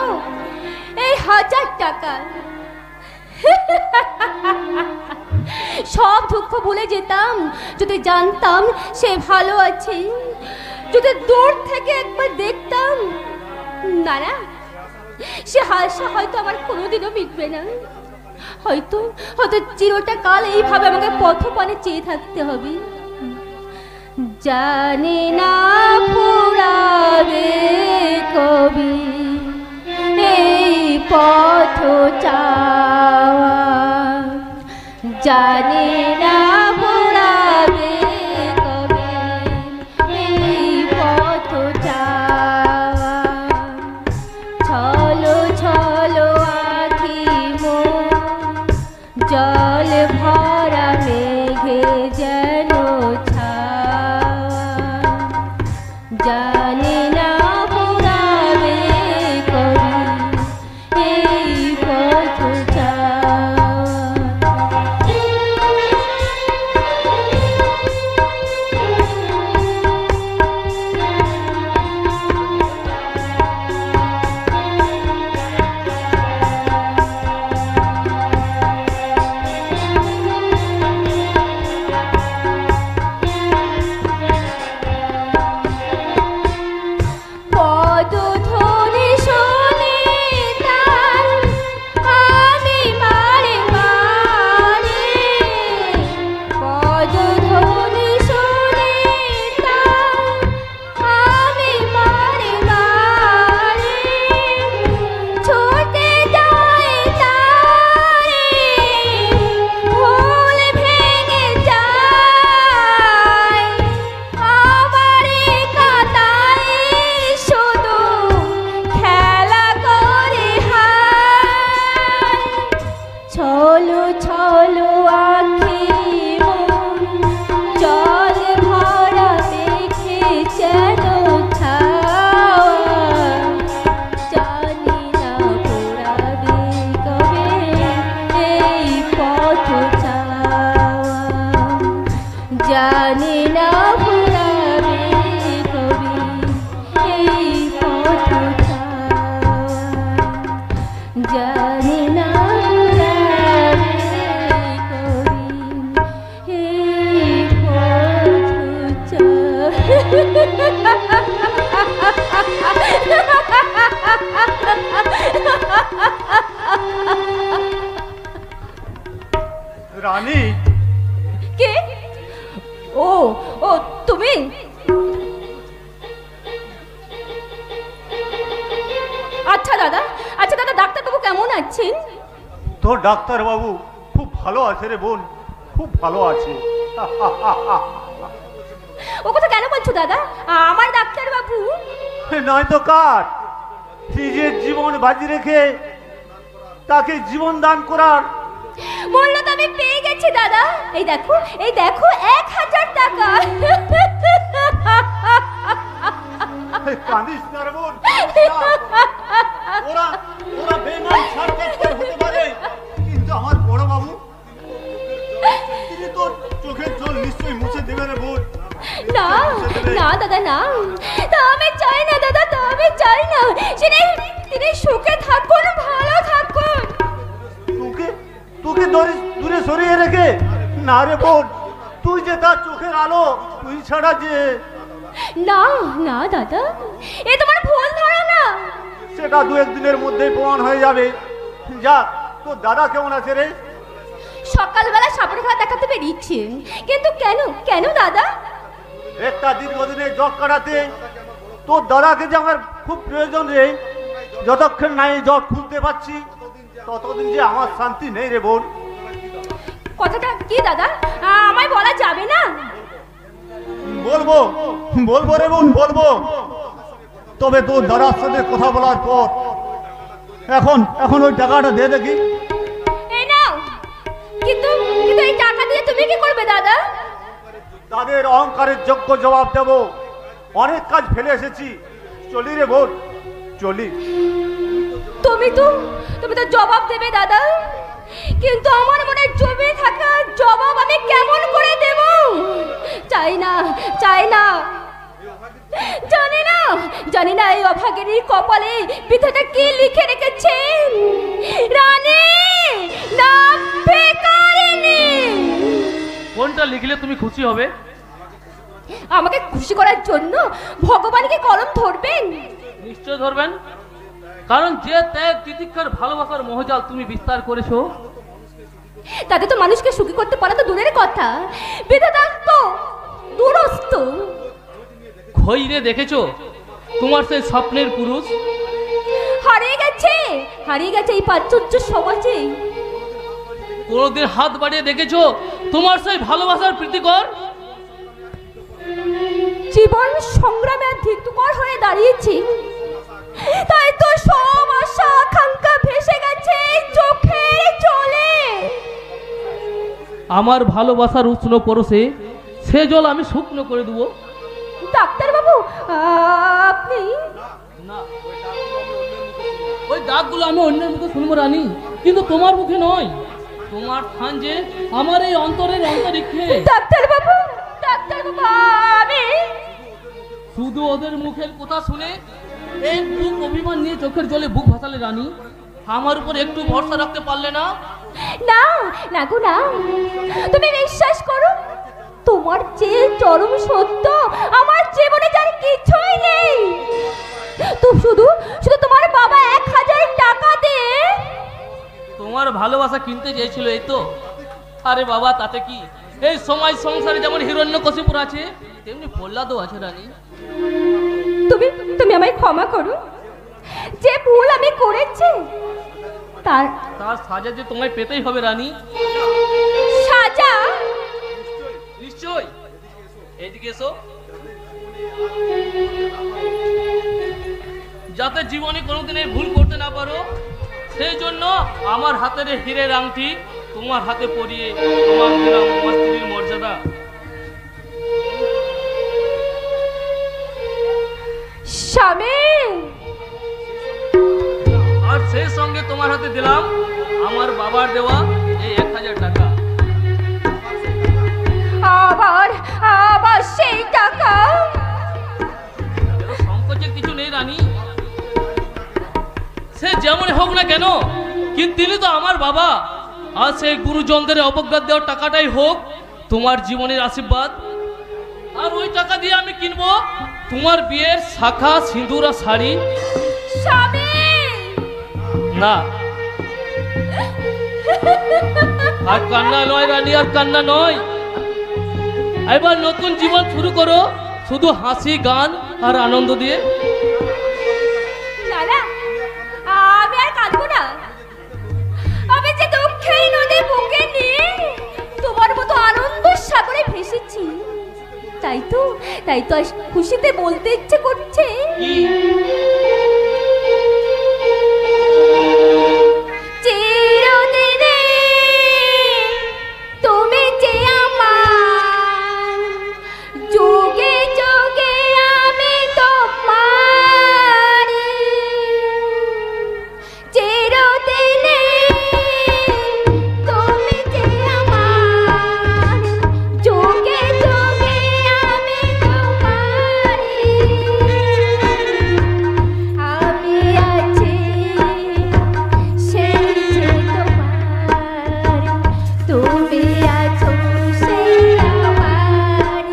এই 1000 টাকা। সব দুঃখ ভুলে যেতাম যদি জানতাম সে ভালো আছে, যদি দূর থেকে একবার দেখতাম। না না, সে হাসা হয়তো আমার কোনোদিনও মিটবে না। হয়তো হয়তো চিরটা কাল এইভাবে আমাকে পথপানে চেয়ে থাকতে হবে। জানি না ফুরাবে কবি এই পথ চাওয়া, জানি না ফুরাবে কবি এই পথ চাওয়া। ছলো ছলো আখি মোর জল ভরা মেঘে যেন জানি না পুরাবে কবি এই পথ রানী কে? ও ও তুমি? আচ্ছা দাদা, ডাক্তারবাবু কেমন আছেন? তোর ডাক্তারবাবু খুব ভালো আছে রে বোন, খুব ভালো আছে। ও কথা কেন বলছো দাদা? আমার ডাক্তার বাবু নয় তো কার, নিজের জীবন বাজি রেখে তাকে জীবন দান করার মূল্য তো আমি পেয়ে গেছি দাদা। এই দেখো 1000 টাকা। কাঁদিস না রে বোন, ওরা ওরা বেমান সরকার হতে পারে, কিন্তু আমার বড় বাবু তিনি তো চোখের জল নিশ্চয়ই মুছে দেবে রে বোন। না না দাদা না, তা আমি চাই না দাদা, তা আমি চাই না। তিনি সুখে থাকুন, ভালো থাকুন। তোকে দূরে সরিয়ে রেখে? না রে বোন, তুই যে তার চোখের আলো, তুই ছাড়া যে। না না দাদা, এ তোমার ভুল ধারণা। সেটা 2-1 দিনের মধ্যেই প্রমাণ হয়ে যাবে। যা, তোর দাদা কেমন আছে রে? সকালবেলা সাপের খেলা দেখাতে বেরিয়েছে, কিন্তু কেন দাদা? একটা দীর্ঘদিনের জট কাটাতে তোর দাদাকে যে আমার খুব প্রয়োজন রে। যতক্ষণ নাই জট খুলতে পারছি ততদিন যে আমার শান্তি নেই রে বোন। কথাটা কি দাদা, আমায় বলা যাবে না? বলবো রে বোন, বলবো। তবে তোর দাদার সাথে কথা বলার পর এখন ওই টাকাটা দিয়ে দেখি। এই নাও। কিন্তু এই টাকা দিয়ে তুমি কি করবে দাদা? তাদের অহংকারের যোগ্য জবাব দেব। অনেক কাজ ফেলে এসেছি, চলি রে বোন, চলি। তুমি তো জবাব দেবে দাদা, কিন্তু আমার মনে জমে থাকা জবাব আমি কেমন করে দেব? চাই না জানি না এই অভাগিনীর কপালে বিধাতা কি লিখে রেখেছেন। রানী না বেকারিনী। কোনটা লিখলে তুমি খুশি হবে? আমাকে খুশি করার জন্য ভগবানকে কলম ধরবেন? নিশ্চয় ধরবেন, কারণ যে ত্যাগ তিতিক্ষার ভালোবাসার মহজাল তুমি বিস্তার করেছো, তাতে তো মানুষকে সুখী করতে পারা তো দূরের কথা, বিধাতা তো দূরস্থ। খইরে দেখেছো তোমার সেই স্বপ্নের পুরুষ? হারিয়ে গেছে এই প্রাচুর্য সমাজে। কোনোদিন হাত বাড়িয়ে দেখেছো তোমার সেই ভালোবাসার প্রীতিকর? জীবন সংগ্রামে ধিক্কর হয়ে দাঁড়িয়েছি, তাই তো সব আশা আকাঙ্ক্ষা ভেসে গেছে চোখের জলে। আমার ভালোবাসার উষ্ণ পরশে সে জল আমি শুকনো করে দেবো। ডাক্তার বাবু, আপনি? না, ওই ডাকগুলো আমি অন্যের মুখে শুনবো রানী, কিন্তু তোমার মুখে নয়। তোমার স্থান যে আমার এই অন্তরের অন্তরিক্ষে। ডাক্তার বাবু, আমি শুধু ওদের মুখের কথা শুনে এই বুক অভিমান নিয়ে চোখের জলে বুক ভাসালে রানী। আমার উপর একটু ভরসা রাখতে পারলে না? না গো না, তুমি বিশ্বাস করো, তোমার যে চরম সত্য আমার জীবনে যার কিছুই নেই। তো শুধু তোমার বাবা 1000 টাকা দিয়ে তোমার ভালোবাসা কিনতে চেয়েছিল, এই তো। আরে বাবা, তাতে কি? এই সময় সংসারে যেমন হিরণ্যকশিপুর আছে, তেমনি প্রহ্লাদও আছে রানী। তুমি আমায় ক্ষমা করো, যে ভুল আমি করেছি তার সাজা যে তোমায় পেতেই হবে রানী। সাজা? নিশ্চয়। এইদিকে এসো। যাতে জীবনে কোনোদিন এই ভুল করতে না পারো, সেই জন্য আমার হাতের হীরের আংটি তোমার হাতে পরিয়ে তোমার দিলাম আমার স্ত্রীর মর্যাদা। স্বামী, আর সেই সঙ্গে তোমার হাতে দিলাম আমার বাবার দেওয়া এই 1000 টাকা। আবার সেই টাকা? সংকোচের কিছু নেই রানী, সে যেমন হোক না কেন, কিন্তু তিনি তো আমার বাবা। আর সেই গুরুজনদের অবজ্ঞা দেওয়ার টাকাটাই হোক তোমার জীবনের আশীর্বাদ। আর ওই টাকা দিয়ে আমি কিনবো তোমার বিয়ের শাখা, সিঁদুর আর শাড়ি। না, আর কান্না নয় রানী, আর কান্না নয়। এবার নতুন জীবন শুরু করো, শুধু হাসি, গান আর আনন্দ দিয়ে। আমি আর কাঁদবো না। আমি যে দুঃখের নদী বুকে নিয়ে তোমার মতো আনন্দ সাগরে ভেসেছি। তাই তো আজ খুশিতে বলতে ইচ্ছে করছে, চিরদিনে তুমি যে আমার, যুগে যুগে আমি তোমার। চিরদিনে তুমি যে আমার, যুগে যুগে আমি তোমার। আমি আছি সেই যে তোমার, তুমি আছো সেই আমার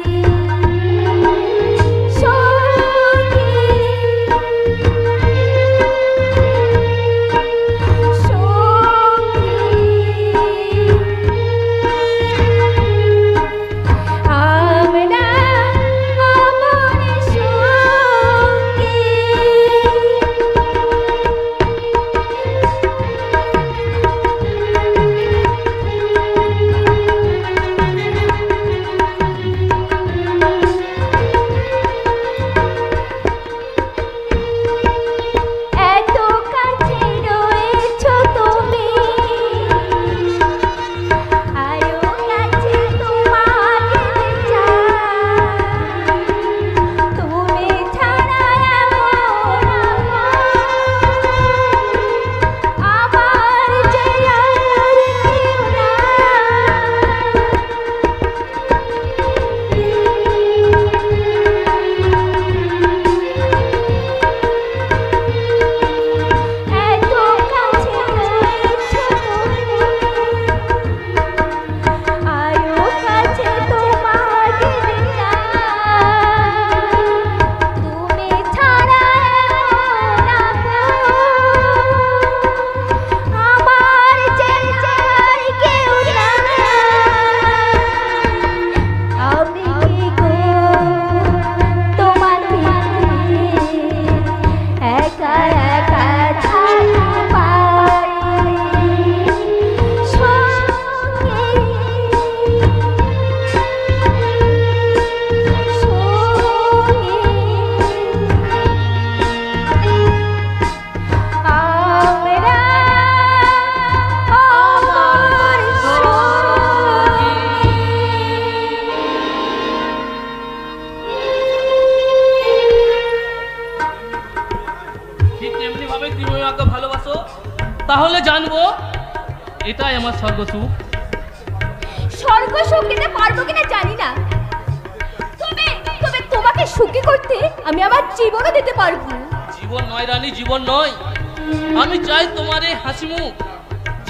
সঙ্গী। আমরা আমার সঙ্গী। এত কাছে রয়েছো তুমি, আরো কাছে তোমাকে চাই। তুমি ছাড়া আমার যে আর কেউ এত কাছে রয়েছো তুমি, আরো কাছে তোমাকে চাই। তুমি ছাড়া আমার যে আর কেউ আমি গো তোমার একা একা থাকতে ঠিক তেমনি ভাবে তুমি আমাকে ভালোবাসো, তাহলে জানবো এটাই আমার স্বর্গসুখ। স্বর্গ সুখ দিতে পারবো কিনা জানি না, তবে তবে তোমাকে সুখী করতে আমি আমার জীবনও দিতে পারবো। জীবন নয় রানী, জীবন নয়। আমি চাই তোমার এই হাসি মুখ,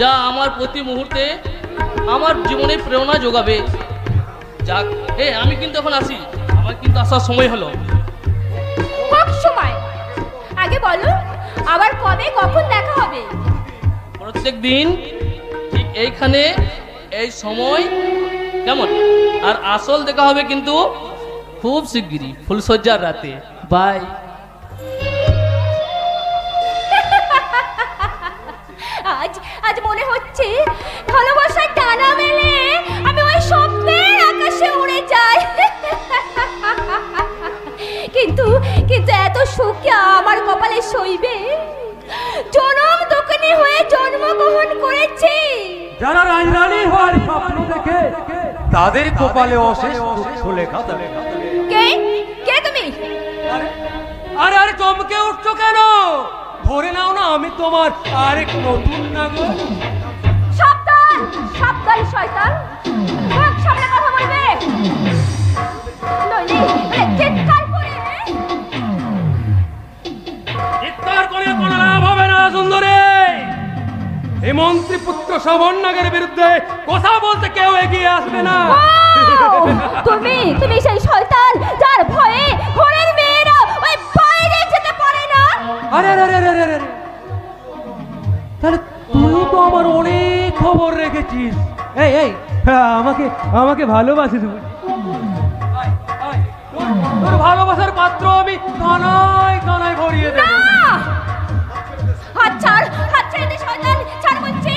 যা আমার প্রতি মুহূর্তে আমার জীবনে প্রেরণা যোগাবে। যাক, আমি কিন্তু এখন আসি, আমার কিন্তু আসার সময় হলো। কত সময়? আগে বলো, আবার কবে কখন দেখা হবে? প্রত্যেক দিন ঠিক এইখানে এই সময়, কেমন? আর আসল দেখা হবে কিন্তু খুব শিগগিরই, ফুলসজ্জার রাতে। বাই। আজ মনে হচ্ছে ভালোবাসার ডানা মেলে আমি ওই স্বপ্নের আকাশে উড়ে যাই। কিন্তু এত সুখ কি আমার কপালে সইবে? জনম দোকানি হয়ে জন্মগ্রহণ করেছি। যারা রানী হওয়ার স্বপ্ন দেখে তাদের কপালে অশেষ দুঃখ লেখা থাকে। কে কে তুমি? আরে আরে চমকে উঠছো কেন? ধরে নাও না আমি তোমার আরেক নতুন নাগর। সাবধান সাবধান শয়তান, মুখ সামনে কথা বলবে, নইলে চিৎকার করে কোনো লাভ হবে না। সুন্দরী, এই মন্ত্রী পুত্র শ্রবণনাগের বিরুদ্ধে কথা বলতে কেউ এগিয়ে আসবে না। তুমি সেই শয়তান যার ভয়ে ঘরের মেয়েরা ওই বাইরে যেতে পারে না। আরে আরে আরে আরে আরে, তাহলে তুই তো আমার অনেক খবর রেখেছিস। এই এই আমাকে ভালোবাসিস? তোর ভালোবাসার পাত্র আমি কানায় কানায় ভরিয়ে দেব। হাত ছাড়, হাত ছেড়ে দে শয়তান, ছাড় বলছি।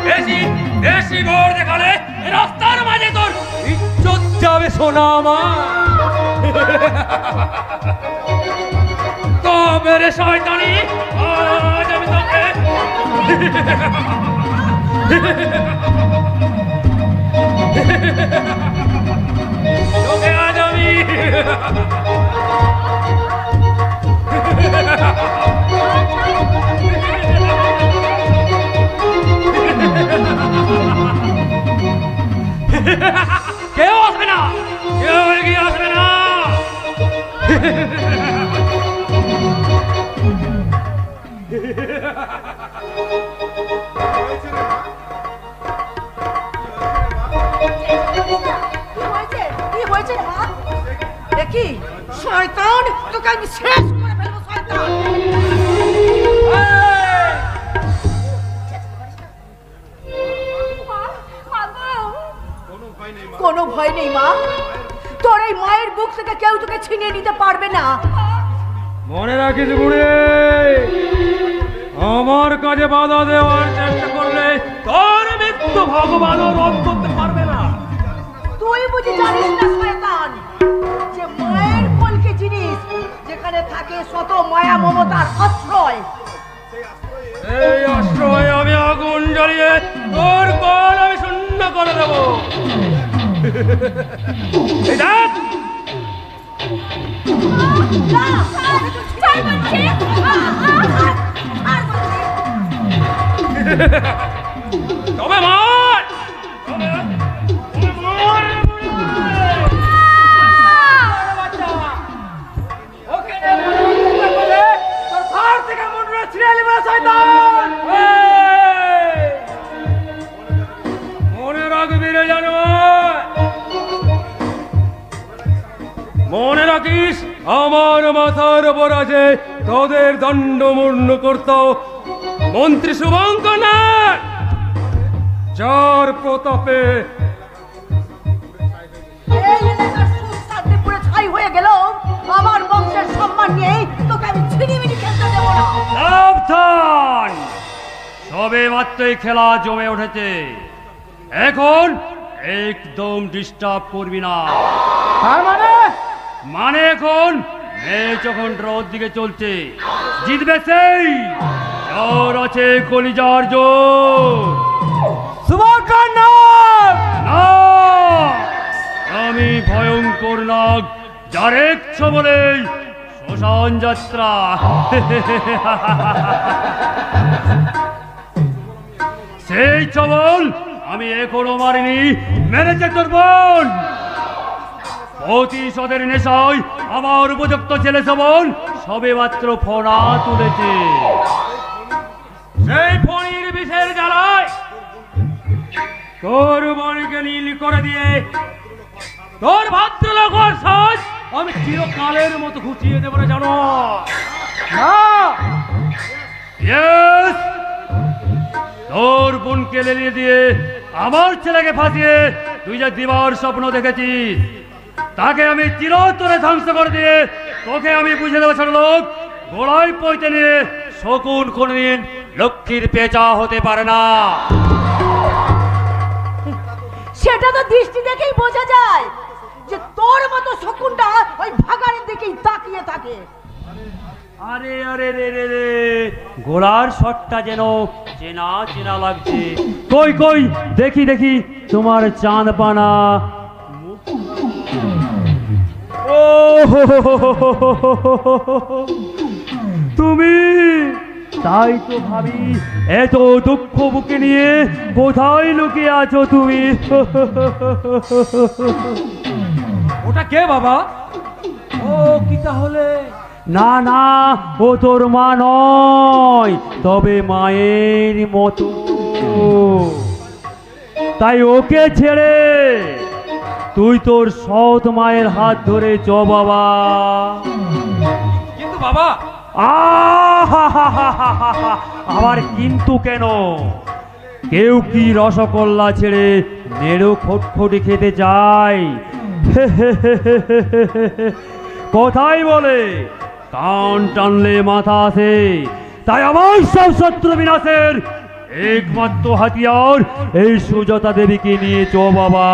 বেশি বেশি ভোর দেখালে রাস্তার মাঝে তোর ইজ্জত যাবে সোনা আমার। তবে রে শয়তানি, আজ আমি তোকে তোকে আজ আমি কেউ আসবে না, কেউ এগিয়ে আসবে না। দেখি শয়তান, তোকে আমি শেষ করে ফেলবো শয়তান। কোনো ভয় নেই মা, তোর এই মায়ের বুক থেকে কেউ তোকে ছিনিয়ে নিতে পারবে না। মনে রাখিস বুড়ি, আমার কাজে বাধা দেওয়ার চেষ্টা করলে তোর মৃত্যু ভগবানও রোধ করতে পারবে না। তুই বুঝি জানিস না শয়তান, যে মায়ের কোলকে জিনিস যেখানে থাকে শত মায়া মমতার আশ্রয়, এই আশ্রয়ে আমি আগুন জ্বালিয়ে তোর কল আমি শূন্য করে দেবো। এই দেখ, তবে মার, মনে রাখবি রে জানোয়ার, মনে রাখিস আমার মাথার উপর আছে তোদের দণ্ডমূর্ণ করত মন্ত্রী শুভঙ্কর নাগ, যার প্রতাপে ছাই হয়ে গেল আমার বংশের সম্মান নিয়ে তোকে আমি ছিনিমিনি খেলতে দেবো না। সাবধান, সবে মাত্রই খেলা জমে উঠেছে, এখন একদম ডিস্টার্ব করবি না। মানে এখন ম্যাচ যখন ড্রর দিকে চলছে, জিতবে সেই জ্বর আছে কলিজার জোর। শুভঙ্কর নাগ! না, আমি ভয়ঙ্কর নাগ, যার এক বলেই শ্মশান যাত্রা। সেই ছবল আমি এখনো মারিনি, মেরেছে তোর বোন। প্রতিশোধের নেশায় আমার উপযুক্ত ছেলে সবল সবে মাত্র ফোনা তুলেছে। সেই ফণির বিষের জ্বালায় তোর বোনকে নীল করে দিয়ে তোর ভদ্রলোক সাজ আমি চিরকালের মতো ঘুচিয়ে দেবো না, জানো? তোর বোনকে লেলিয়ে দিয়ে আমার ছেলেকে ফাঁসিয়ে তুই যে দিবার স্বপ্ন দেখেছিস, তাকে আমি চিরতরে ধ্বংস করে দিয়ে তোকে আমি বুঝে দেবো ছোট লোক, গোড়ায় পইতে নিয়ে শকুন কোনদিন লক্ষ্মীর পেঁচা হতে পারে না। সেটা তো দৃষ্টি দেখেই বোঝা যায় যে তোর মতো শকুনটা ওই ভাগাড়ের দিকেই তাকিয়ে থাকে। আরে আরে রে রে রে, গোলার শটটা যেন চেনা চেনা লাগছে। কই কই দেখি দেখি তোমার চাঁদ পানা। ও তুমি, তাই তো ভাবি এত দুঃখ বুকে নিয়ে কোথায় লুকিয়ে আছো তুমি? ওটা কে বাবা? ও কি তাহলে? না না, ও তোর মা নয়, তবে মায়ের মতো। তাই ওকে ছেড়ে তুই তোর সৎ মায়ের হাত ধরে চ বাবা। কিন্তু বাবা, আবার কিন্তু কেন? কেউ কি রসগোল্লা ছেড়ে নেড়ো খটখটি খেতে চায়? কথাই বলে কান টানলে মাথা আসে, তাই আমার সব শত্রু বিনাশের একমাত্র হাতিয়ার এই সুজাতা দেবীকে নিয়ে চো বাবা।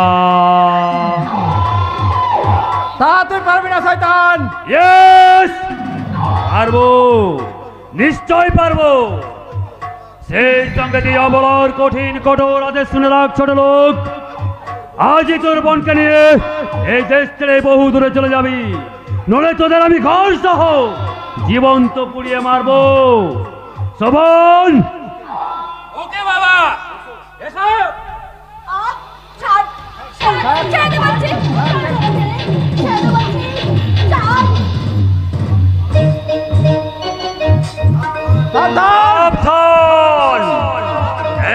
তা তুই পারবি না শয়তান। ইয়েস, পারবো, নিশ্চয় পারবো। সেই সঙ্গে দিয়ে অবলার কঠিন কঠোর আদেশ শুনে রাখ ছোট লোক, আজই তোর বোনকে নিয়ে এই দেশ ছেড়ে বহু দূরে চলে যাবি, নলে তোদের আমি ঘর সহ জীবন্ত পুড়িয়ে মারবো। শোভন, ওকে বাবা, এসো। সাবধান!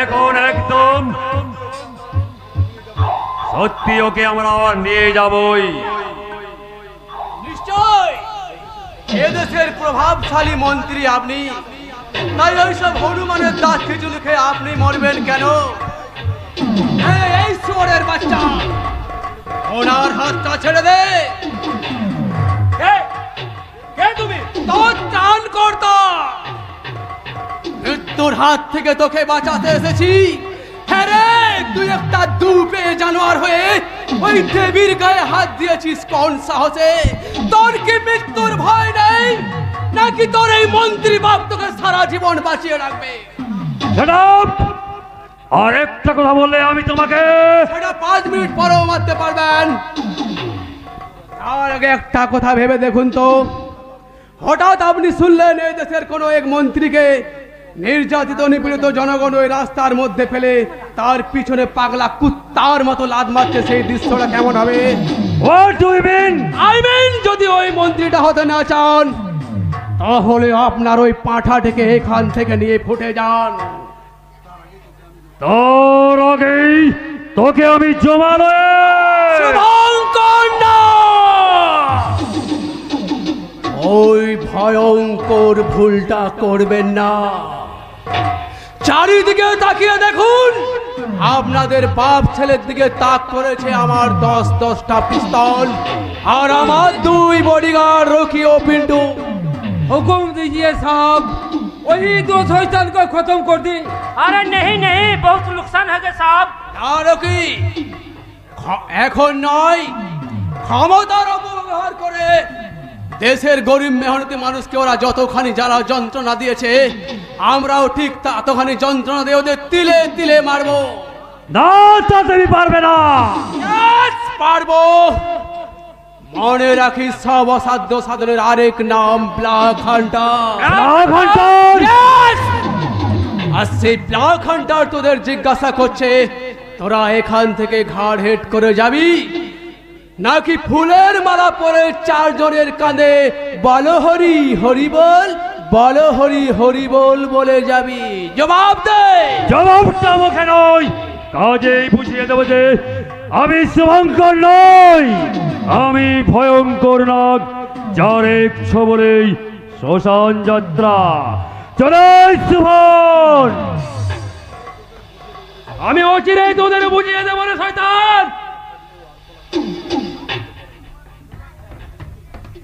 এখন একদম সত্যি ওকে আমরা নিয়ে যাবই। নিশ্চয় এদেশের প্রভাবশালী মন্ত্রী আপনি, তাই ওইসব হনুমানের দাঁত খিচুড়ি খেয়ে আপনি মরবেন কেন? এই শুয়োরের বাচ্চা, ওনার হাতটা ছেড়ে দে। কে তুমি? তোর চান কর্তা, মৃত্যুর হাত থেকে তোকে বাঁচাতে এসেছি। হ্যাঁ রে, তুই একটা দুপে জানোয়ার হয়ে ওই দেবীর গায়ে হাত দিয়েছিস কোন সাহসে? তোর কি মৃত্যুর ভয় নেই, নাকি তোর এই মন্ত্রী বাপ তোকে সারা জীবন বাঁচিয়ে রাখবে? Shut up! আর একটা কথা বললে আমি তোমাকে সেটা 5 মিনিট পরেও মারতে পারবেন। তার আগে একটা কথা ভেবে দেখুন তো, হঠাৎ আপনি শুনলেন এই দেশের কোনো এক মন্ত্রীকে নির্যাতিত নিপীড়িত জনগণ ওই রাস্তার মধ্যে ফেলে তার পিছনে পাগলা কুত্তার মতো লাদ মারছে, সেই দৃশ্যটা কেমন হবে? What do you mean? I mean, যদি ওই মন্ত্রীটা হতে না চান, তাহলে আপনার ওই পাঁঠাটিকে এখান থেকে নিয়ে ফুটে যান। তোর আগেই তোকে আমি জমানো ওই ভয়ঙ্কর ভুলটা করবেন না। চারিদিকে তাকিয়ে দেখুন, আপনাদের বাপ ছেলের দিকে তাক করেছে আমার 10-10টা পিস্তল আর আমার 2 বডিগার্ড রকি ও পিন্টু। हुकुम दीजिए साहब, वही 2 शैतान को खत्म कर दी। अरे नहीं नहीं, बहुत नुकसान है साहब। না রকি, এখন নয়, ক্ষমতার অপব্যবহার করে দেশের গরিব মেহনতি মানুষকে ওরা যতখানি জ্বালা যন্ত্রণা দিয়েছে, আমরাও ঠিক ততখানি যন্ত্রণা দিয়ে ওদের তিলে তিলে মারবো। না, তা তুমি পারবে না। পারবো। মনে রাখি, সব অসাধ্য সাধনের আরেক নাম ব্ল্যাক হান্টার। আর সেই ব্ল্যাক হান্টার তোদের জিজ্ঞাসা করছে, তোরা এখান থেকে ঘাড় হেট করে যাবি, নাকি ফুলের মালা পরে 4 জনের কাঁধে বলো হরি হরি বল, বলো হরি হরি বল বলে যাবি? জবাব দে। জবাবটা মুখে নয়, কাজেই বুঝিয়ে দেবো যে আমি শুভঙ্কর নই, আমি ভয়ঙ্কর নাগ, যার এক ছবলেই শ্মশান যাত্রা। চলে শুভন, আমি অচিরেই তোদের বুঝিয়ে দেবো রে শয়তান।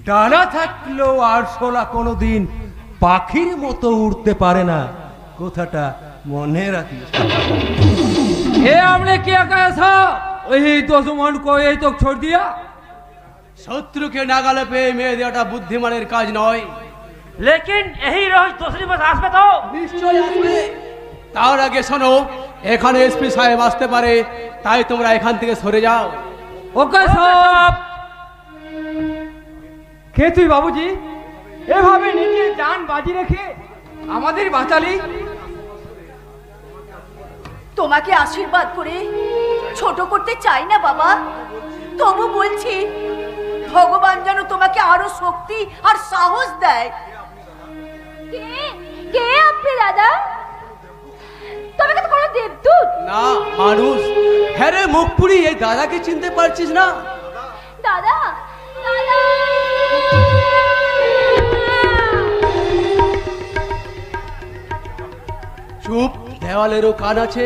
ডানা থাকলেও আরশোলা কোনোদিন পাখির মতো উড়তে পারে না, কথাটা মনে রাখিস। ये हमने क्या कहा था, वही दुश्मन को यही तो छोड़ दिया। শত্রুকে নাগালে পেয়ে মেয়ে দেওয়াটা বুদ্ধিমানের কাজ নয়। लेकिन यही रोज दूसरी बस आस में तो নিশ্চয় আসবে। তার আগে শোনো, এখানে এসপি সাহেব আসতে পারে, তাই তোমরা এখান থেকে সরে যাও। ओके साहब। কে তুই বাবুজি, এভাবে নিজে জান বাজি রেখে আমাদের বাঁচালি? তোমাকে আশীর্বাদ করে ছোট করতে চাই না বাবা, তবু বলছি ভগবান যেন তোমাকে আরো শক্তি আর সাহস দেয়। কে কে আপনি দাদা? তোমাকে তো কোনো দেবদূত না, মানুষ। হ্যাঁ রে মুখপুরি, এই দাদাকে চিনতে পারছিস না? দাদা, দাদা চুপ, দেওয়ালেরও কান আছে,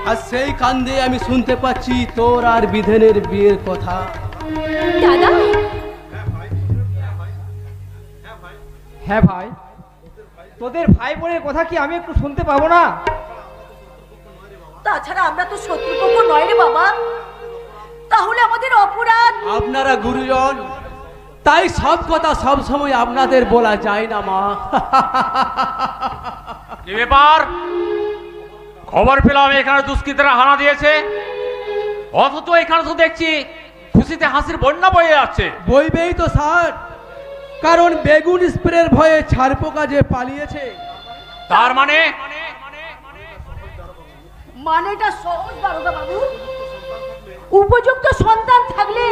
আর সেই কান দিয়ে আমি শুনতে পাচ্ছি তোর আর বিধেনের বিয়ের কথা। দাদা। হ্যাঁ ভাই, তোদের ভাই বোনের কথা কি আমি একটু শুনতে পাবো না? তাছাড়া আমরা তো শত্রুপক্ষ নয় রে বাবা, তাহলে আমাদের অপরাধ। আপনারা গুরুজন, তাই সব কথা সব সময় আপনাদের বলা যায় না মা। কি ব্যাপার? খবর পেলাম এখানে দুষ্কৃতীরা হানা দিয়েছে, অথচ এখানে তো দেখছি খুশিতে হাসির বন্যা বয়ে যাচ্ছে। বইবেই তো স্যার, কারণ বেগুন স্প্রের ভয়ে ছারপোকা যে পালিয়েছে। তার মানে মানেটা সহজ দারোগা বাবু, উপযুক্ত সন্তান থাকলে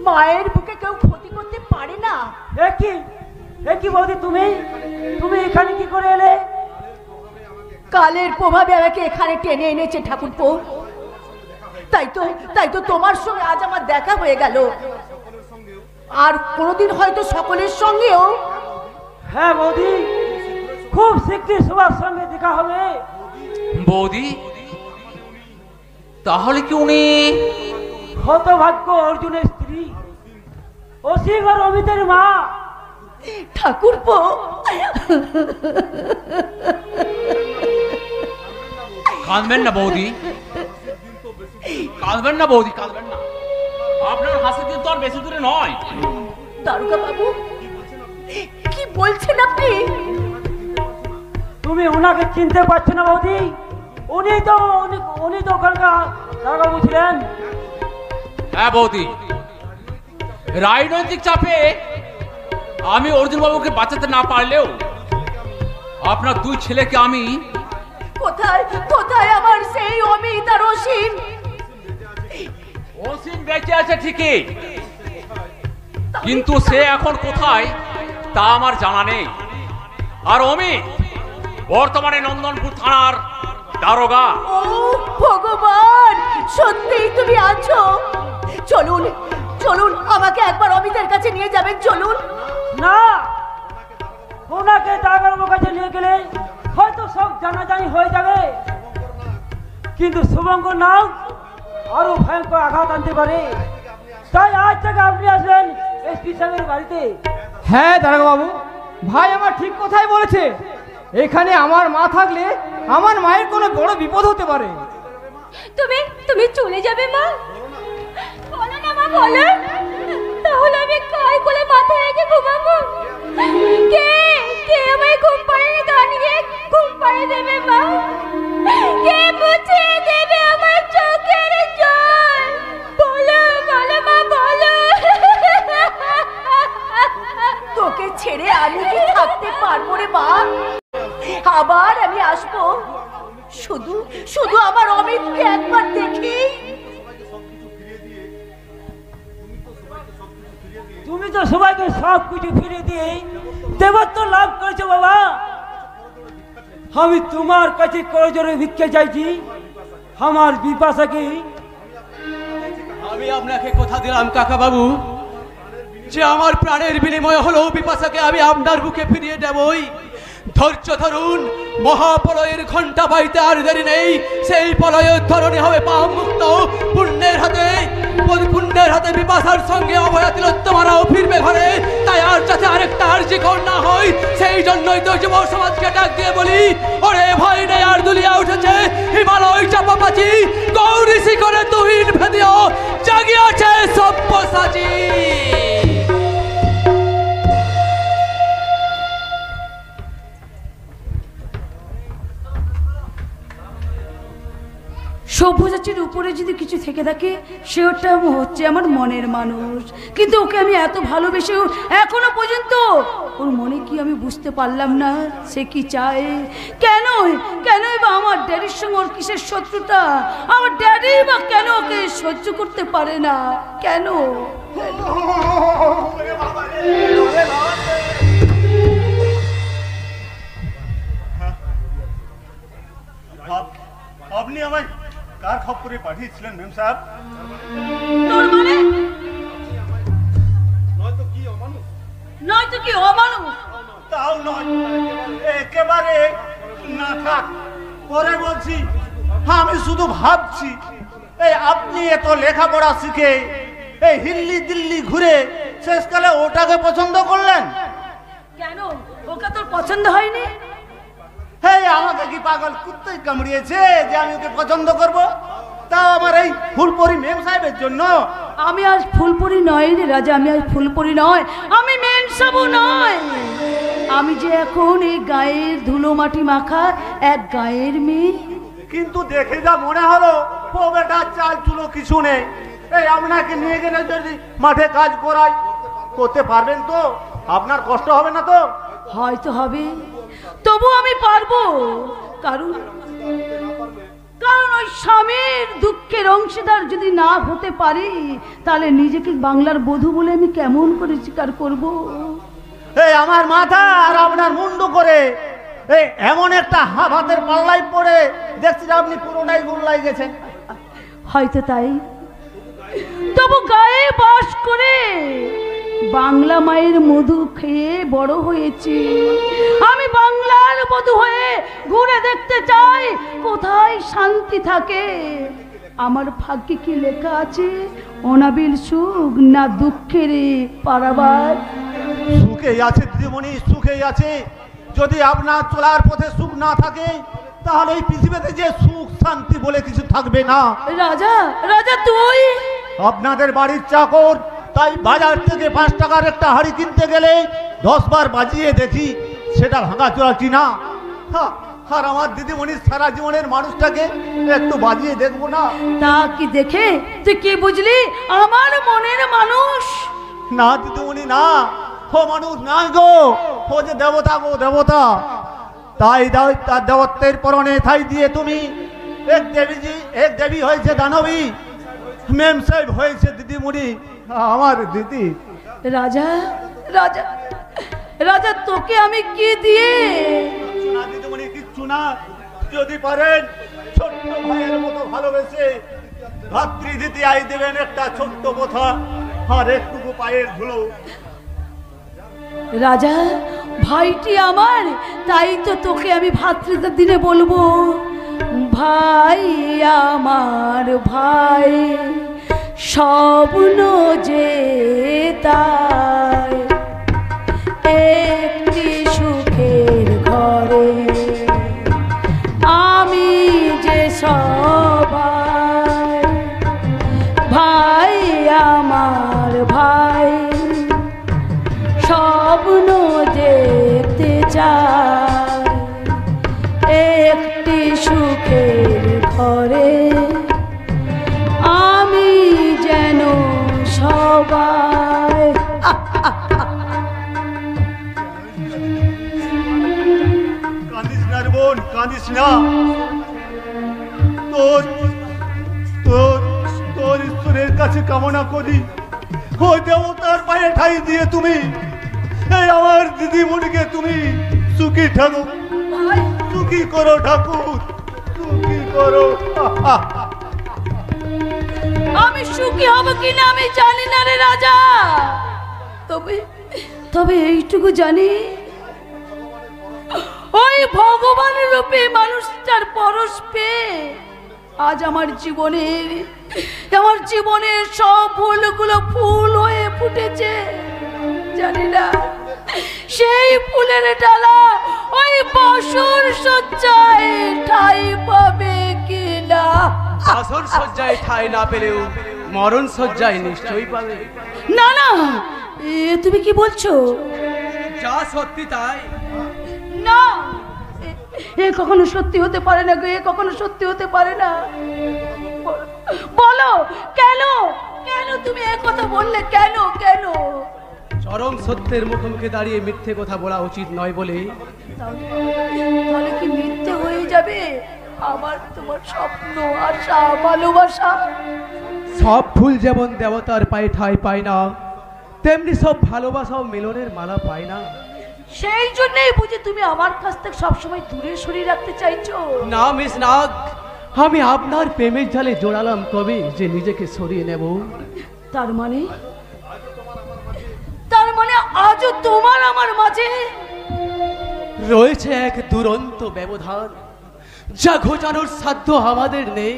মায়ের বুকে কেউ ক্ষতি করতে পারে না। একই বৌদি, তুমি এখানে কি করে এলে? কালের প্রভাবে আমাকে এখানে টেনে এনেছে ঠাকুরপো, তাই তো তোমার সঙ্গে আজ আমার দেখা হয়ে গেল, আর কোনোদিন হয়তো সকলের সঙ্গেও। হ্যাঁ বৌদি, খুব শীঘ্রই সবার সঙ্গে দেখা হবে। বৌদি, তাহলে কি উনি হতভাগ্য অর্জুনের স্ত্রী, অসীম আর অমিতের মা? ঠাকুরপো, কাঁদবেন না বৌদি, কাঁদবেন না বৌদি, কাঁদবেন না। আপনার হাসির দিন তো আর বেশি দূরে নয়। দারোগা বাবু, কি বলছেন আপনি? তুমি ওনাকে চিনতে পারছো না বৌদি? উনি তো ওখানকার দারোগা ছিলেন। হ্যাঁ বৌদি, রাজনৈতিক চাপে আমি অর্জুন বাবুকে বাঁচাতে না পারলেও আপনার দুই ছেলেকে আমি। কোথায় আমার সেই অমিত আর অসীম? অসীম বেঁচে আছে ঠিকই, কিন্তু সে এখন কোথায় তা আমার জানা নেই। আর অমিত বর্তমানে নন্দনপুর থানার দারোগা। ও ভগবান, সত্যিই তুমি আছো? চলুন চলুন, আমাকে একবার অমিতের কাছে নিয়ে যাবেন, চলুন। না, ওনাকে দারোগার কাছে নিয়ে গেলে হয়তো সব জানাজানি হয়ে যাবে, কিন্তু শুভঙ্কর নাম আরো ভয়ঙ্কর আঘাত আনতে পারে। তাই আজ থেকে আপনি আসবেন এসপি সাহেবের বাড়িতে। হ্যাঁ দারোগা বাবু, ভাই আমার ঠিক কথাই বলেছে। এখানে আমার মা থাকলে আমার মায়ের কোনো বড় বিপদ হতে পারে। তুমি চলে যাবে মা? বলো না মা, বলো। তাহলে আমি কার কোলে মাথা রেখে ঘুমাবো? কে আমায় ঘুম পাড়িয়ে গানিয়ে ঘুম পাড়িয়ে দেবে মা? কে মুছে দেবে আমার চোখের জল? বলো বলো মা, বলো। তোকে ছেড়ে আমি কি থাকতে পারবো রে মা? আবার আমি আসবো, শুধু আমার অমিতকে একবার দেখি। তুমি তো সবাইকে সব কিছু ফিরে দিয়ে দেবত্ব লাভ করেছো বাবা। আমি তোমার কাছে করজোরে ভিক্ষা চাইছি, আমার বিপাশাকে। আমি আপনাকে কথা দিলাম কাকা বাবু, যে আমার প্রাণের বিনিময় হলেও বিপাশাকে আমি আপনার বুকে ফিরিয়ে দেবই। ধৈর্য ধরুন, মহাপ্রলয়ের ঘণ্টা বাইতে আর দেরি নেই। সেই প্রলয়ের ধরণী হবে পাপ মুক্ত। পুণ্যের হাতে বিপাশার সঙ্গে অভয়া তিলোত্তমারাও ফিরবে ঘরে। তাই আর যাতে আরেকটা আর্জি কর না হয়, সেই জন্যই তো যুব সমাজকে ডাক দিয়ে বলি, ওরে ভয় নেই আর দুলিয়া উঠেছে হিমালয় চাপাপাচি, গৌরী শিখরে তুহিন ভেদিও জাগিয়াছে সব্যসাচী। সভ্যসাচীর উপরে যদি কিছু থেকে থাকে, সে হচ্ছে আমার মনের মানুষ। কিন্তু ওকে আমি এত ভালোবেসেও এখনো পর্যন্ত ওর মনে কি আমি বুঝতে পারলাম না সে কি চায়। কেনই বা আমার ড্যাডির সঙ্গে ওর কিসের শত্রুতা? আমার ড্যাডি বা কেন ওকে সহ্য করতে পারে না? কেন? আপনি আমায় কার খপ্পরে পাঠিয়েছিলেন মেম সাহেব? তোর মানে নয়তো কি অমানুষ? তাও নয়, একেবারে না থাক। পরে বলছি, আমি শুধু ভাবছি, এই আপনি এত লেখাপড়া শিখে এই হিল্লি দিল্লি ঘুরে শেষকালে ওটাকে পছন্দ করলেন কেন? ওকে তোর পছন্দ হয়নি? হে আমাকে কি পাগল কুত্তায় কামড়িয়েছে যে আমি ওকে পছন্দ করব? তা আমার এই ফুলপরি মেম সাহেবের জন্য? আমি আজ ফুলপুরি নয় রে রাজা, আমি আজ ফুলপুরি নয়, আমি মেনসাবু নয়। আমি যে এখন এই গায়ের ধুলো মাটি মাখা এক গায়ের মেয়ে। কিন্তু দেখে যা মনে হলো ও বেটা চাল চুলো কিছু নেই। এই আপনাকে নিয়ে গেলে যদি মাঠে কাজ করাই, করতে পারবেন তো? আপনার কষ্ট হবে না তো? হয়তো হবে, তবু আমি পারবো। কারণ ওই স্বামীর দুঃখের অংশীদার যদি না হতে পারি, তাহলে নিজেকে বাংলার বধূ বলে আমি কেমন করে স্বীকার করব? এই আমার মাথা আর আপনার মুন্ডু করে এই এমন একটা হাতের পাল্লাই পড়ে দেখছি যে আপনি পুরোটাই গুল্লাই গেছেন। হয়তো তাই, তবু গায়ে বাস করে বাংলা মায়ের মধু খেয়ে বড় হয়েছি। আমি বাংলার বধূ হয়ে ঘুরে দেখতে চাই কোথায় শান্তি থাকে। আমার ভাগ্যে কি লেখা আছে? অনাবিল সুখ না দুঃখের পারাবার? সুখেই আছে দিদিমণি, সুখেই আছে। যদি আপনার চলার পথে সুখ না থাকে, তাহলে এই পৃথিবীতে যে সুখ শান্তি বলে কিছু থাকবে না। রাজা, রাজা তুই আপনাদের বাড়ির চাকর, তাই বাজার থেকে 5 টাকার একটা হাড়ি কিনতে গেলে 10 বার বাজিয়ে দেখি সেটা ভাঙা চোরা কিনা। আর আমার দিদিমণির সারা জীবনের মানুষটাকে একটু বাজিয়ে দেখবো না? তা কি দেখে তুই কি বুঝলি আমার মনের মানুষ? না দিদিমণি না, ও মানুষ না গো, ও যে দেবতা গো, দেবতা। তাই তার দেবত্বের পরনে ঠাই দিয়ে তুমি এক দেবী হয়েছে দানবী, মেম সাহেব হয়েছে দিদিমণি, আমার দিদি। রাজা, রাজা, রাজা তোকে আমি কি দিয়ে? না দিদিমণি, কিচ্ছু না। যদি পারেন ছোট্ট ভাইয়ের মতো ভালোবেসে ভাতৃ দিদি আই দেবেন একটা ছোট্ট কথা আর একটুকু পায়ের ধুলো। রাজা, ভাইটি আমার, তাই তো তোকে আমি ভাতৃত্বের দিনে বলবো, ভাই আমার ভাই, স্বপ্ন যে তাই একটি সুখের ঘরে আমি যে সবাই, ভাই আমার ভাই, স্বপ্ন দেখতে চাই একটি সুখের ঘরে আমি যেন সবাই। কাঁদিস না রে বোন, কাঁদিস না। তোর তোর তোর ঈশ্বরের কাছে কামনা করি ও দেবতার পায়ে ঠাই দিয়ে তুমি এই আমার দিদিমণিকে তুমি সুখী ঠাকুর, সুখী করো ঠাকুর, সুখী করো। আমি সুখী হব কিনা আমি জানি না রে রাজা, তবে তবে এইটুকু জানি, ওই ভগবান রূপে মানুষটার পরশ পেয়ে আজ আমার জীবনের সব ফুলগুলো ফুল হয়ে ফুটেছে। জানি না সেই ফুলের ডালা ওই বাসর সজ্জায় ঠাই পাবে কিনা। আসর সজ্জায় ঠাই না পেলেও মরণ সজ্জায় নিশ্চয়ই পাবে। না না, তুমি কি বলছো? যা সত্যি তাই। না, এ কখনো সত্যি হতে পারে না গো, এ কখনো সত্যি হতে পারে না। বলো কেন, কেন তুমি এ কথা বললে? কেন কেন? চরম সত্যের মুখোমুখি দাঁড়িয়ে মিথ্যে কথা বলা উচিত নয় বলে। তাহলে কি মিথ্যে হয়ে যাবে আমার তোমার স্বপ্ন, আশা, ভালোবাসা? সব ফুল যেমন দেবতার পায়ে ঠাই পায় না, তেমনি সব ভালোবাসাও মিলনের মালা পায় না। সেই জন্যই বুঝি তুমি আমার কাছ থেকে সবসময় দূরে সরিয়ে রাখতে চাইছো? না মিস নাগ, আমি আপনার প্রেমের জালে জড়ালাম কবে যে নিজেকে সরিয়ে নেব। তার মানে আজও তোমার আমার মাঝে রয়েছে এক দুরন্ত ব্যবধান, যা ঘোচানোর সাধ্য আমাদের নেই।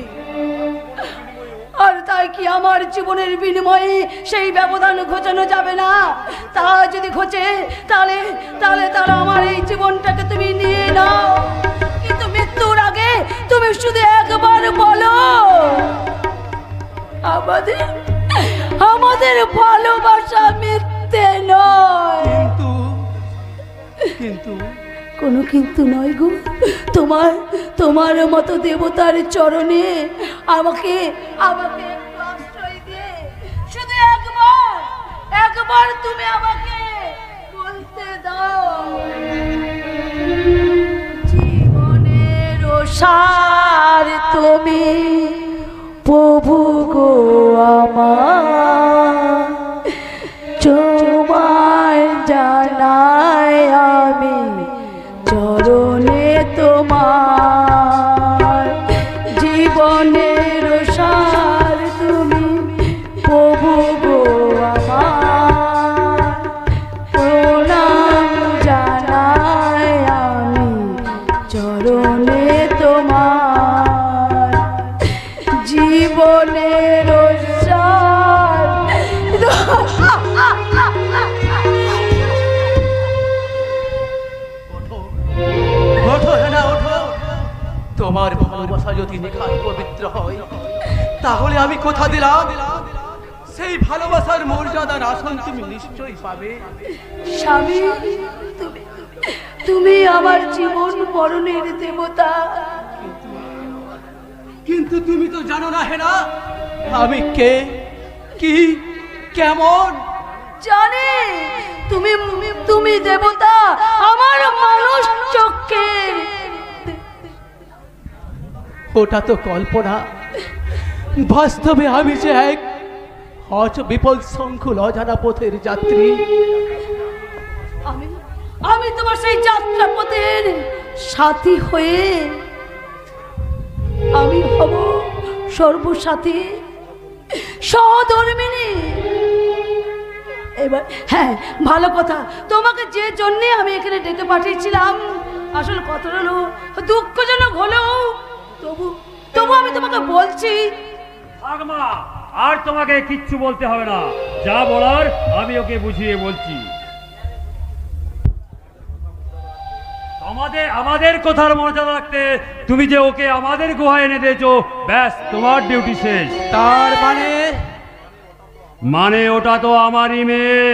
আর তাই কি আমার জীবনের বিনিময়ে সেই ব্যবধান ঘোচানো যাবে না? তা যদি ঘোচে তাহলে তাহলে আমার এই জীবনটাকে তুমি নিয়ে নাও। তুমি শুধু একবার বলো, আমাদের আমাদের ভালোবাসা মিথ্যে নয়। কিন্তু কিন্তু কোনো কিন্তু নয় গো। তোমার তোমার মতো দেবতার চরণে আমাকে আমাকে একটু আশ্রয় দিয়ে শুধু একবার তুমি আমাকে বলতে দাও, জীবনের সার তুমি প্রভু গো আমার, তোমায় জানাই আমি চরণে তোমার, জীবনের সার তুমি প্রভু গো আমার, প্রণাম জানাই আমি চরণে তোমার, জীবনের সার। ওঠো হেনা ওঠো, তোমার ভালোবাসা যদি নিখাত পবিত্র হয় তাহলে আমি কথা দিলাম সেই ভালোবাসার মর্যাদার আসন তুমি নিশ্চয়ই পাবে। স্বামী, তুমি তুমি আমার জীবন মরণের দেবতা। কিন্তু তুমি তো জানো না হেনা আমি কে, কি, কেমন। জানি তুমি তুমি দেবতা আমার মানুষ চোখের। ওটা তো কল্পনা, বাস্তবে আমি যে এক হজ বিপদ সংকুল অজানা পথের যাত্রী। আমি তোমার সেই যাত্রা পথের সাথী হয়ে আমি হব সর্বসাথী, সহধর্মিণী। এবার হ্যাঁ, ভালো কথা, তোমাকে যে জন্যে আমি এখানে ডেকে পাঠিয়েছিলাম, আসল কথা হলো দুঃখজনক হলেও তবু তবু আমি তোমাকে বলছি। আগমা, আর তোমাকে কিচ্ছু বলতে হবে না, যা বলার আমি ওকে বুঝিয়ে বলছি। আমাদের কথার মর্যাদা রাখতে তুমি যে ওকে আমাদের গুহায় এনে দিয়েছো, ব্যাস তোমার ডিউটি শেষ। তার মানে ওটা তো আমারই মেয়ে,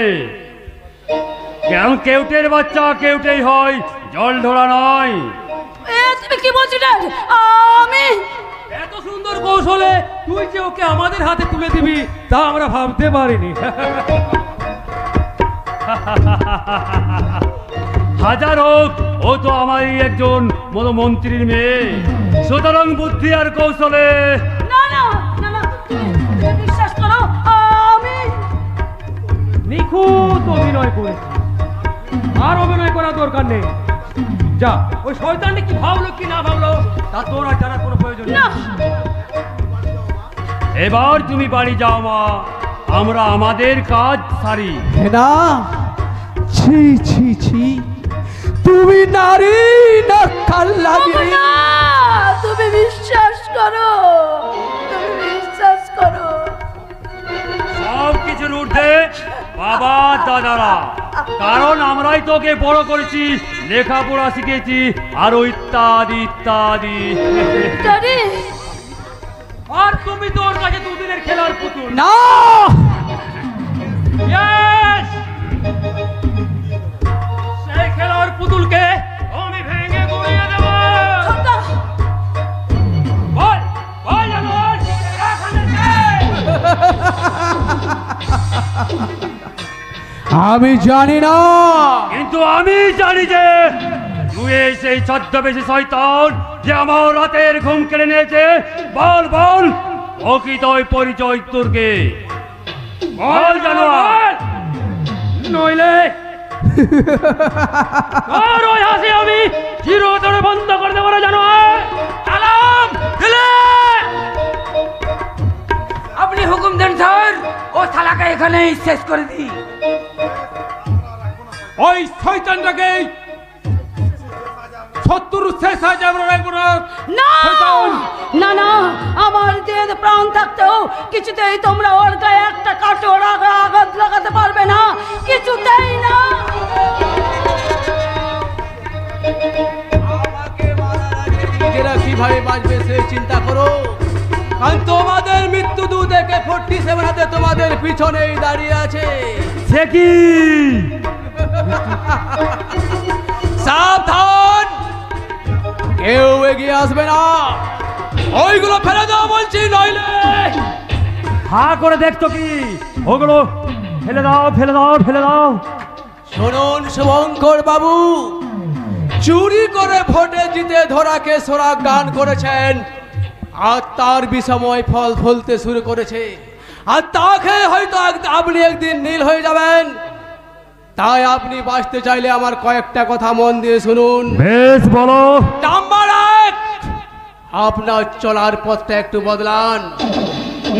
কেন কেউটের বাচ্চা কেউটেই হয়, জল ঢোড়া নয়। তুমি কি বলছো না? আমি এত সুন্দর কৌশলে তুই যে ওকে আমাদের হাতে তুলে দিবি তা আমরা ভাবতে পারিনি। হাজার হোক, ও তো আমারই একজন মন্ত্রীর মেয়ে, সুতরাং বুদ্ধি আর কৌশলে। না না না না, তুমি বিশ্বাস করো, আমি নিখুঁত অভিনয় করেছি, আর অভিনয় করার দরকার নেই। যা, ওই শয়তানটা কি ভাবলো কি না ভাবলো তা তোর আর জানার কোনো প্রয়োজন নেই। এবার তুমি বাড়ি যাও মা, আমরা আমাদের কাজ সারি। হেনা, ছি ছি ছি, তুমি নারী না কাল্লাগিরি। না, তুমি বিশ্বাস করো, তুমি বিশ্বাস করো। সব কিছুর ঊর্ধ্বে বাবা দাদারা, কারণ আমরাই তোকে বড় করেছি, লেখাপড়া শিখেছি, আরো ইত্যাদি ইত্যাদি। আর তুমি তোর কাছে দুদিনের খেলার পুতুল না। Yes! সেই খেলার পুতুলকে আমি ভেঙে গুড়িয়ে দেব। বল বল জানোয়ার, এখানে কে? আমি জানি না, কিন্তু আমি জানি যে তুই সেই ছদ্মবেশী শয়তান যে আমার রাতের ঘুম কেড়ে নিয়েছে। বল বল, প্রকৃত পরিচয় তোরকে বল জানোয়ার, নইলে আর ওই হাসি আমি চিরতরে বন্ধ করে দেবো না জানোয়ার। আলাম দিলে আপনি হুকুম দেন স্যার, ও শালাকে এখানেই শেষ করে দিই। ওই শয়তানটাকে শত্রু শেষ হয়ে যাবে না না না, আমার দেহে প্রাণ থাকতেও কিছুতেই তোমরা ওর গায়ে একটা কাঠোর আঘাত লাগাতে পারবে না, কিছুতেই না। আমাকে মারার আগে নিজেরা কি কিভাবে বাঁচবে সেই চিন্তা করো, কারণ তোমাদের মৃত্যু দূত থেকে 47 হাতে তোমাদের পিছনেই দাঁড়িয়ে আছে। সে কি? সাবধান, কেউ এগিয়ে আসবে না, ওইগুলো ফেলে দাও বলছি, নইলে হা করে দেখতো কি? ওগুলো ফেলে দাও, ফেলে দাও, ফেলে দাও। শুনুন শুভঙ্কর বাবু, চুরি করে ভোটে জিতে ধরাকে সোরা গান করেছেন, আর তার বিষময় ফল ফলতে শুরু করেছে, আর তাকে হয়তো আপনি একদিন নীল হয়ে যাবেন। তাই আপনি বাঁচতে চাইলে আমার কয়েকটা কথা মন দিয়ে শুনুন। বেশ বলো। নাম্বার 1, আপনার চলার পথটা একটু বদলান।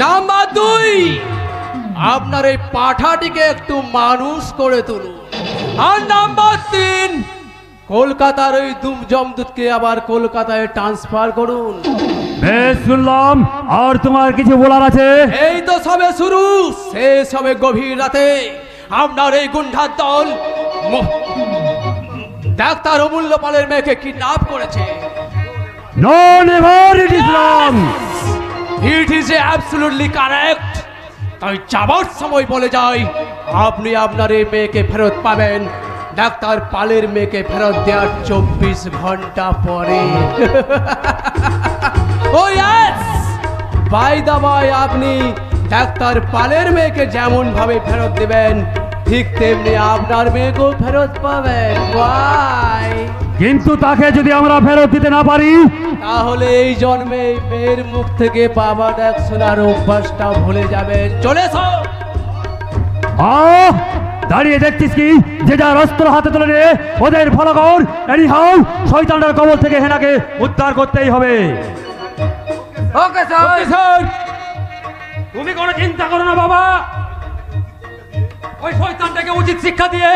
নাম্বার 2, আপনার এই পাঠাটিকে একটু মানুষ করে তুলুন। আর নাম্বার 3, কলকাতার ওই জমদূতকে আবার কলকাতায় ট্রান্সফার করুন। বেশ শুনলাম, আর তোমার কিছু বলার আছে? এই তো সবে শুরু, শেষ হবে গভীর রাতে। আপনার এই গুন্ডার দল ডাক্তার অমূল্য পালের মেয়েকে কিডন্যাপ করেছে। No, never, it is wrong. It is absolutely correct. তাই যাবার সময় বলে যাই, আপনি আপনার এই মেয়েকে ফেরত পাবেন ডাক্তার পালের মেয়েকে ফেরত দেওয়ার 24 ঘন্টা পরে। ও ইয়েস, বাই দা বাই, আপনি ডাক্তার পালের মেয়েকে যেমন ভাবে ফেরত দেবেন, ঠিক তেমনি আপনার মেয়েকেও ফেরত পাবেন। বাই। কিন্তু তাকে যদি আমরা ফেরত দিতে না পারি, তাহলে এই জন্মে মেয়ের মুখ থেকে বাবা ডাক শোনার অভ্যাসটা ভুলে যাবেন। চলে এসো। দাঁড়িয়ে দেখছিস কি? যে যার অস্ত্র হাতে তুলে নিয়ে ওদের ফলো কর। এনিহাউ, শয়তানটার কবল থেকে হেনাকে উদ্ধার করতেই হবে। Okay sir. তুমি কোনো চিন্তা করো না বাবা, ওই শয়তানটাকে উচিত শিক্ষা দিয়ে